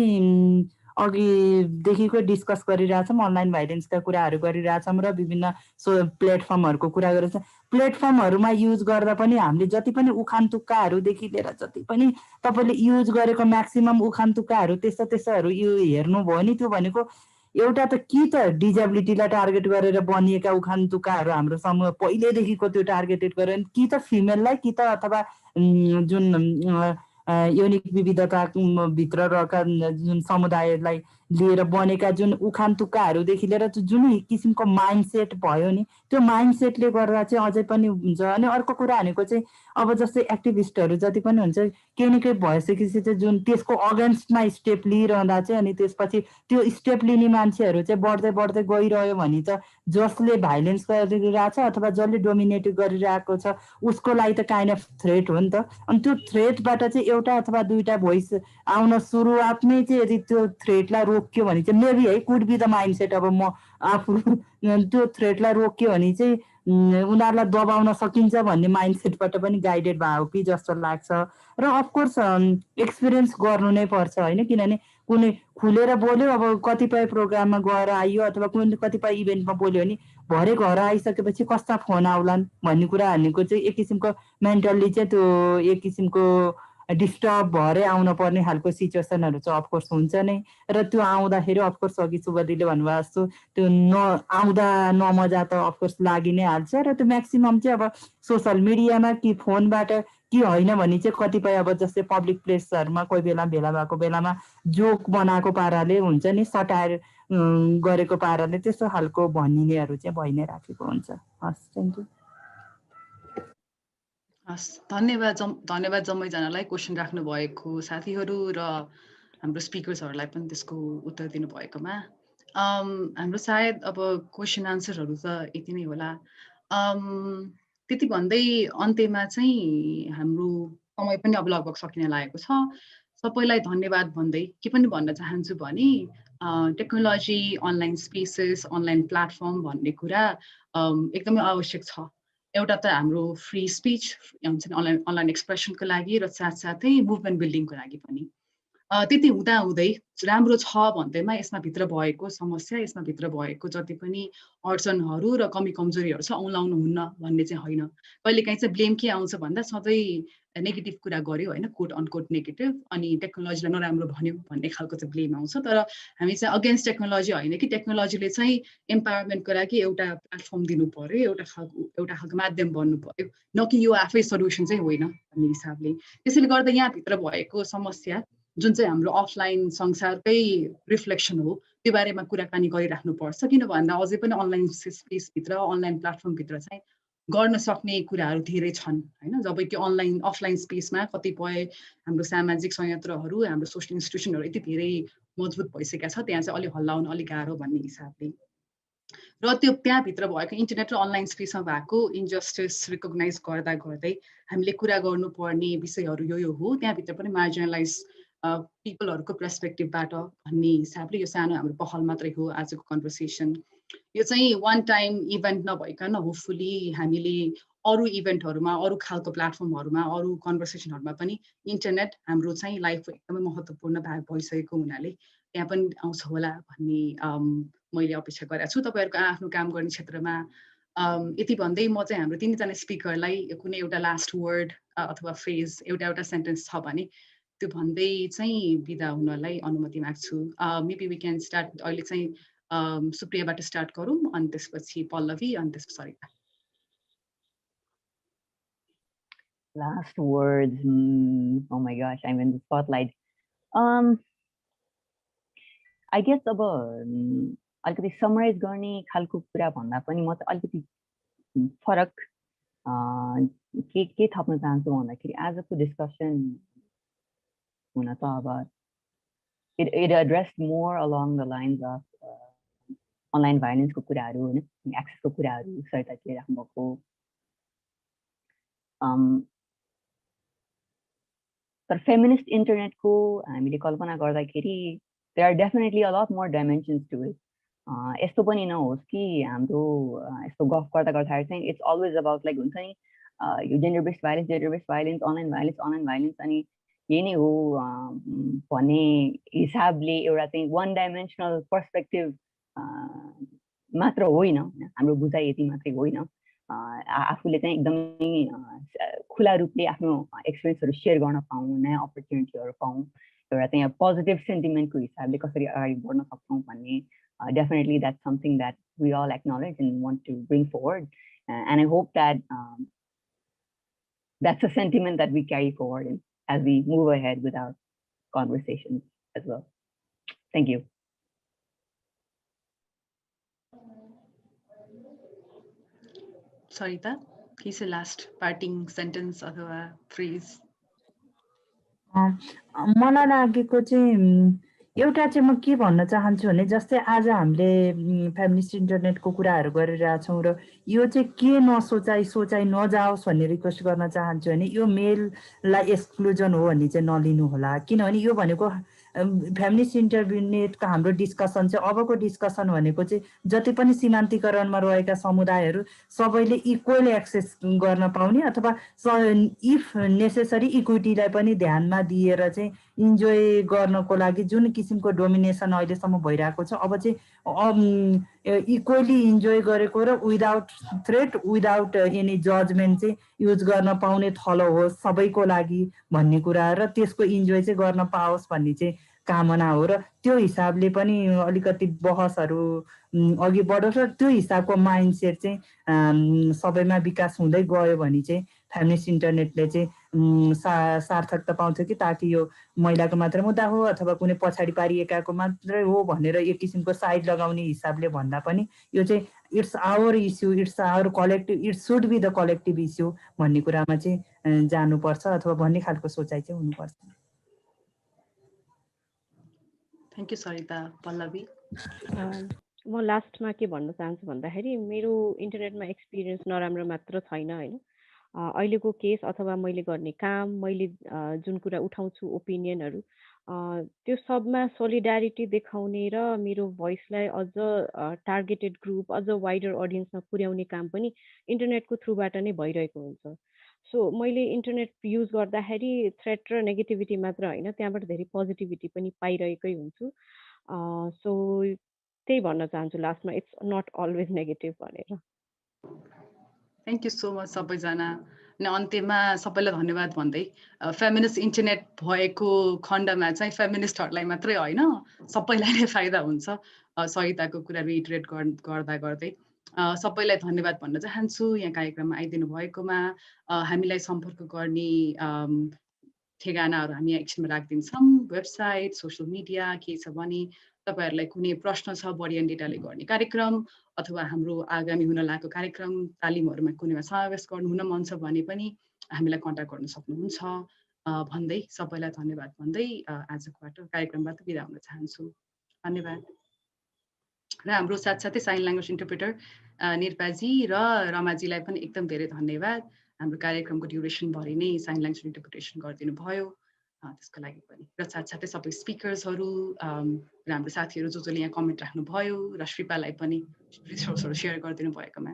अघिदेखिको डिस्कस गरिरहेछौँ अनलाइन भाइलेन्सका कुराहरू गरिरहेछौँ र विभिन्न प्लेटफर्महरूको कुरा गरिरहेछौँ। प्लेटफर्महरूमा युज गर्दा पनि हामीले जति पनि उखान तुक्काहरूदेखि लिएर जति पनि तपाईँले युज गरेको म्याक्सिमम उखान तुक्काहरू त्यस्ताहरू यो हेर्नुभयो नि त्यो भनेको एउटा त कि त डिजेबिलिटीलाई टार्गेट गरेर बनिएका उखान तुक्काहरू हाम्रो समूह पहिल्यैदेखिको त्यो टार्गेटेड गरेर कि त फिमेललाई कि त अथवा जुन यौनिक विविधता भित्र रहेका जुन समुदायलाई लिएर बनेका जुन उखान तुक्काहरूदेखि लिएर जुन किसिमको माइन्डसेट भयो नि त्यो माइन्डसेटले गर्दा चाहिँ अझै पनि हुन्छ। अनि अर्को कुरा भनेको चाहिँ अब जस्तै एक्टिभिस्टहरू जति पनि हुन्छ केही न केही भइसकेपछि चाहिँ जुन त्यसको अगेन्स्टमा स्टेप लिइरहँदा चाहिँ अनि त्यसपछि त्यो स्टेप लिने मान्छेहरू चाहिँ बढ्दै बढ्दै गइरह्यो भने त जसले भाइलेन्स गरिरहेको छ अथवा जसले डोमिनेट गरिरहेको छ उसको लागि त काइन्ड अफ थ्रेट हो नि त। अनि त्यो थ्रेटबाट चाहिँ एउटा अथवा दुईटा भोइस आउन सुरुवातमै चाहिँ यदि त्यो थ्रेटलाई रोक्यो भने चाहिँ मेबी है कुड बी द माइन्डसेट अब म आफू त्यो थ्रेटलाई रोक्यो भने चाहिँ उनीहरूलाई दबाउन सकिन्छ भन्ने माइन्डसेटबाट पनि गाइडेड भयो कि जस्तो लाग्छ। र अफकोर्स एक्सपिरियन्स गर्नु नै पर्छ होइन, किनभने कुनै खुलेर बोल्यो अब कतिपय प्रोग्राममा गएर आइयो अथवा कतिपय इभेन्टमा बोल्यो भने भरे घर आइसकेपछि कस्ता फोन आउलान् भन्ने कुरा भनेको चाहिँ एक किसिमको मेन्टल्ली चाहिँ त्यो एक किसिमको डिस्टर्ब भएरै आउन पर्ने खालको सिचुएसनहरू चाहिँ अफकोर्स हुन्छ नै। र त्यो आउँदाखेरि अफकोर्स अघि सुबदिले भन्नुभएको जस्तो त्यो आउँदा नमजा त अफकोर्स लागि नै हाल्छ। र त्यो म्याक्सिमम चाहिँ अब सोसल मिडियामा कि फोनबाट कि होइन भने चाहिँ कतिपय अब जस्तै पब्लिक प्लेसहरूमा कोही बेला भेला भएको बेलामा जोक बनाएको पाराले हुन्छ नि सटायर गरेको पाराले त्यस्तो खालको भनिनेहरू चाहिँ भइ नै राखेको हुन्छ। हस्, थ्याङ्क यू। हस्, धन्यवाद जम्मैजनालाई क्वेसन राख्नु भएको साथीहरू र हाम्रो स्पिकर्सहरूलाई पनि त्यसको उत्तर दिनुभएकोमा। हाम्रो सायद अब क्वेसन आन्सरहरू त यति नै होला। त्यति भन्दै अन्त्यमा चाहिँ हाम्रो समय पनि अब लगभग सकिन लागेको छ। सबैलाई धन्यवाद भन्दै के पनि भन्न चाहन्छु भने technology, online spaces, online platform भन्ने कुरा एकदमै आवश्यक छ। एउटा त हाम्रो फ्री स्पिच हुन्छ नि अनलाइन एक्सप्रेसनको लागि र साथसाथै मुभमेन्ट बिल्डिङको लागि पनि। त्यति हुँदाहुँदै राम्रो छ भन्दैमा यसमा भित्र भएको समस्या, यसमा भित्र भएको जति पनि अडचनहरू र कमी कमजोरीहरू छ औँलाउनु हुन्न भन्ने चाहिँ होइन। कहिलेकाहीँ चाहिँ ब्लेम के आउँछ भन्दा सधैँ नेगेटिभ कुरा गर्यो होइन, कोट अनकोट नेगेटिभ, अनि टेक्नोलोजीलाई नराम्रो भन्यो भन्ने खालको चाहिँ ब्लेम आउँछ। तर हामी चाहिँ अगेन्स्ट टेक्नोलोजी होइन कि टेक्नोलोजीले चाहिँ एम्पावरमेन्टको लागि एउटा प्लेटफर्म दिनु पर्यो, एउटा खालको माध्यम बन्नु पर्यो, न कि यो आफै सल्युसन चाहिँ होइन भन्ने हिसाबले। त्यसैले गर्दा यहाँभित्र भएको समस्या जुन चाहिँ हाम्रो अफलाइन संसारकै रिफ्लेक्सन हो त्यो बारेमा कुराकानी गरिराख्नुपर्छ। किन भन्दा अझै पनि अनलाइन स्पेसभित्र, अनलाइन प्लेटफर्मभित्र चाहिँ गर्न सक्ने कुराहरू धेरै छन् होइन। जब कि अफलाइन स्पेसमा कतिपय हाम्रो सामाजिक संयन्त्रहरू, हाम्रो सोसल इन्स्टिट्युसनहरू यति धेरै मजबुत भइसकेका छ, त्यहाँ चाहिँ अलिक हल्लाउन अलिक गाह्रो भन्ने हिसाबले। र त्यो त्यहाँभित्र भएको इन्टरनेट र अनलाइन स्पेसमा भएको इन्जस्टिस रिकग्नाइज गर्दा गर्दै हामीले कुरा गर्नुपर्ने विषयहरू यो हो। त्यहाँभित्र पनि मार्जिनलाइज पिपलहरूको पर्सपेक्टिभबाट भन्ने हिसाबले यो सानो हाम्रो पहल मात्रै हो आजको कन्भर्सेसन। यो चाहिँ वान टाइम इभेन्ट नभइकन होपफुली हामीले अरू इभेन्टहरूमा, अरू खालको प्लेटफर्महरूमा, अरू कन्भर्सेसनहरूमा पनि इन्टरनेट हाम्रो चाहिँ लाइफको एकदमै महत्त्वपूर्ण भाग भइसकेको हुनाले त्यहाँ पनि आउँछ होला भन्ने मैले अपेक्षा गरेको छु। तपाईँहरूको आफ्नो काम गर्ने क्षेत्रमा यति भन्दै म चाहिँ हाम्रो तिनजना स्पिकरलाई कुनै एउटा लास्ट वर्ड अथवा फ्रेज, एउटा सेन्टेन्स छ भने त्यो भन्दै चाहिँ बिदा हुनलाई अनुमति माग्छु। मेबी वी क्यान स्टार्ट, अहिले चाहिँ सुप्रियाबाट स्टार्ट गरौँ, अनि त्यसपछि पल्लवी, अनि त्यसपछि Sarita. Last words. Oh my gosh, I'm in the spotlight. I guess अब अलिकति समराइज गर्ने खालको कुरा भन्दा पनि म चाहिँ अलिकति फरक के थप्न चाहन्छु भन्दाखेरि आजको डिस्कसन हुन त अब it addressed more along the lines of online भाइलेन्सको कुराहरू होइन, एक्सेसको कुराहरू सरिताले राख्नुभएको। तर फेमिनिस्ट इन्टरनेटको हामीले कल्पना गर्दाखेरि there are definitely a lot more dimensions to it. यस्तो पनि नहोस् कि हाम्रो यस्तो गफ गर्दा चाहिँ it's always about like हुन्छ नि यो gender based violence, online violence अनि यही नै हो भन्ने हिसाबले एउटा चाहिँ वान डाइमेन्सनल पर्सपेक्टिभ मात्र होइन, हाम्रो बुझाइ यति मात्रै होइन। आफूले चाहिँ एकदमै खुला रूपले आफ्नो एक्सपिरियन्सहरू सेयर गर्न पाऊँ, नयाँ अपर्च्युनिटीहरू पाऊँ, एउटा चाहिँ पोजिटिभ सेन्टिमेन्टको हिसाबले कसरी अगाडि बढ्न सक्छौँ भन्ने definitely that's something that we all acknowledge and want to bring forward, and I hope that that's a sentiment that we carry forward as we move ahead with our conversations as well. Thank you. Sarita, please a last parting sentence अथवा phrase. मलाई लागेको चाहिँ एउटा चाहिँ म के भन्न चाहन्छु भने जस्तै आज हामीले फेमिनिस्ट इन्टरनेटको कुराहरू गरिरहेछौँ र यो चाहिँ के सोचाइ नजाओस् भन्ने रिक्वेस्ट गर्न चाहन्छु भने यो मेललाई एक्सक्लुजन हो भन्ने चाहिँ नलिनु होला। किनभने यो भनेको फेमिनिस्ट इन्टरनेटको हाम्रो डिस्कसन चाहिँ अबको डिस्कसन भनेको चाहिँ जति पनि सीमान्तीकरणमा रहेका समुदायहरू सबैले इक्वल एक्सेस गर्न पाउने अथवा इफ नेसेसरी इक्विटीलाई पनि ध्यानमा दिएर चाहिँ इन्जोय गर्नको लागि जुन किसिमको डोमिनेसन अहिलेसम्म भइरहेको छ अब चाहिँ इक्वली इन्जोय गरेको र without threat, without any judgement चाहिँ युज गर्न पाउने थलो होस् सबैको लागि भन्ने कुरा र त्यसको इन्जोय चाहिँ गर्न पाओस् भन्ने चाहिँ कामना हो। र त्यो हिसाबले पनि अलिकति बहसहरू अघि बढोस् र त्यो हिसाबको माइन्डसेट चाहिँ सबैमा विकास हुँदै गयो भने चाहिँ फेमिनिस्ट इन्टरनेटले चाहिँ सार्थकता पाउँछ कि ताकि यो महिलाको मात्र मुद्दा हो अथवा कुनै पछाडि पारिएकाको मात्रै हो भनेर एक किसिमको साइड लगाउने हिसाबले भन्दा पनि यो चाहिँ it's our issue, it's our collective, it should be the collective issue भन्ने कुरामा चाहिँ जानुपर्छ अथवा भन्ने खालको सोचाइ चाहिँ हुनुपर्छ। Thank you Sarita. पल्लवी? म लास्टमा के भन्न चाहन्छु भन्दाखेरि मेरो इन्टरनेटमा एक्सपिरियन्स नराम्रो मात्र छैन होइन। अहिलेको केस अथवा मैले गर्ने काम, मैले जुन कुरा उठाउँछु ओपिनियनहरू, त्यो सबमा सोलिडारिटी देखाउने र मेरो भोइसलाई अझ टार्गेटेड ग्रुप, अझ वाइडर अडियन्समा पुर्याउने काम पनि इन्टरनेटको थ्रुबाट नै भइरहेको हुन्छ। सो मैले इन्टरनेट युज गर्दाखेरि थ्रेट र नेगेटिभिटी मात्र होइन, त्यहाँबाट धेरै पोजिटिभिटी पनि पाइरहेकै हुन्छु। सो त्यही भन्न चाहन्छु लास्टमा, इट्स नट अलवेज नेगेटिभ भनेर। थ्याङ्क यू सो मच सबैजना। अनि अन्त्यमा सबैलाई धन्यवाद भन्दै, फेमिनिस्ट इन्टरनेट भएको खण्डमा चाहिँ फेमिनिस्टहरूलाई मात्रै होइन, सबैलाई नै फाइदा हुन्छ। सरिताको कुरा रिइटरेट गर्दा गर्दै सबैलाई धन्यवाद भन्न चाहन्छु यहाँ कार्यक्रममा आइदिनु भएकोमा। हामीलाई सम्पर्क गर्ने ठेगानाहरू हामी एकछिनमा राखिदिन्छौँ। वेबसाइट, सोसियल मिडिया के छ भने तपाईँहरूलाई कुनै प्रश्न छ बडी एन्ड डेटाले गर्ने कार्यक्रम अथवा हाम्रो आगामी हुन लागेको कार्यक्रम तालिमहरूमा कुनैमा समावेश हुन मन छ भने पनि हामीलाई कन्ट्याक्ट गर्न सक्नुहुन्छ भन्दै सबैलाई धन्यवाद भन्दै आजकोबाट कार्यक्रमबाट बिदा हुन चाहन्छु। धन्यवाद। र हाम्रो साथसाथै साइन ल्याङ्ग्वेज इन्टरप्रेटर निर्पाजी र रमाजीलाई पनि एकदम धेरै धन्यवाद। हाम्रो कार्यक्रमको ड्युरेसनभरि नै साइन ल्याङ्ग्वेज इन्टरप्रिटेसन गरिदिनु भयो, त्यसको लागि पनि। र साथसाथै सबै स्पिकर्सहरू र हाम्रो साथीहरू जसले यहाँ कमेन्ट राख्नुभयो र श्रीपालाई पनि रिसोर्सहरू सेयर गरिदिनु भएकोमा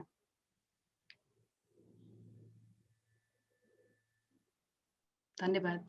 धन्यवाद।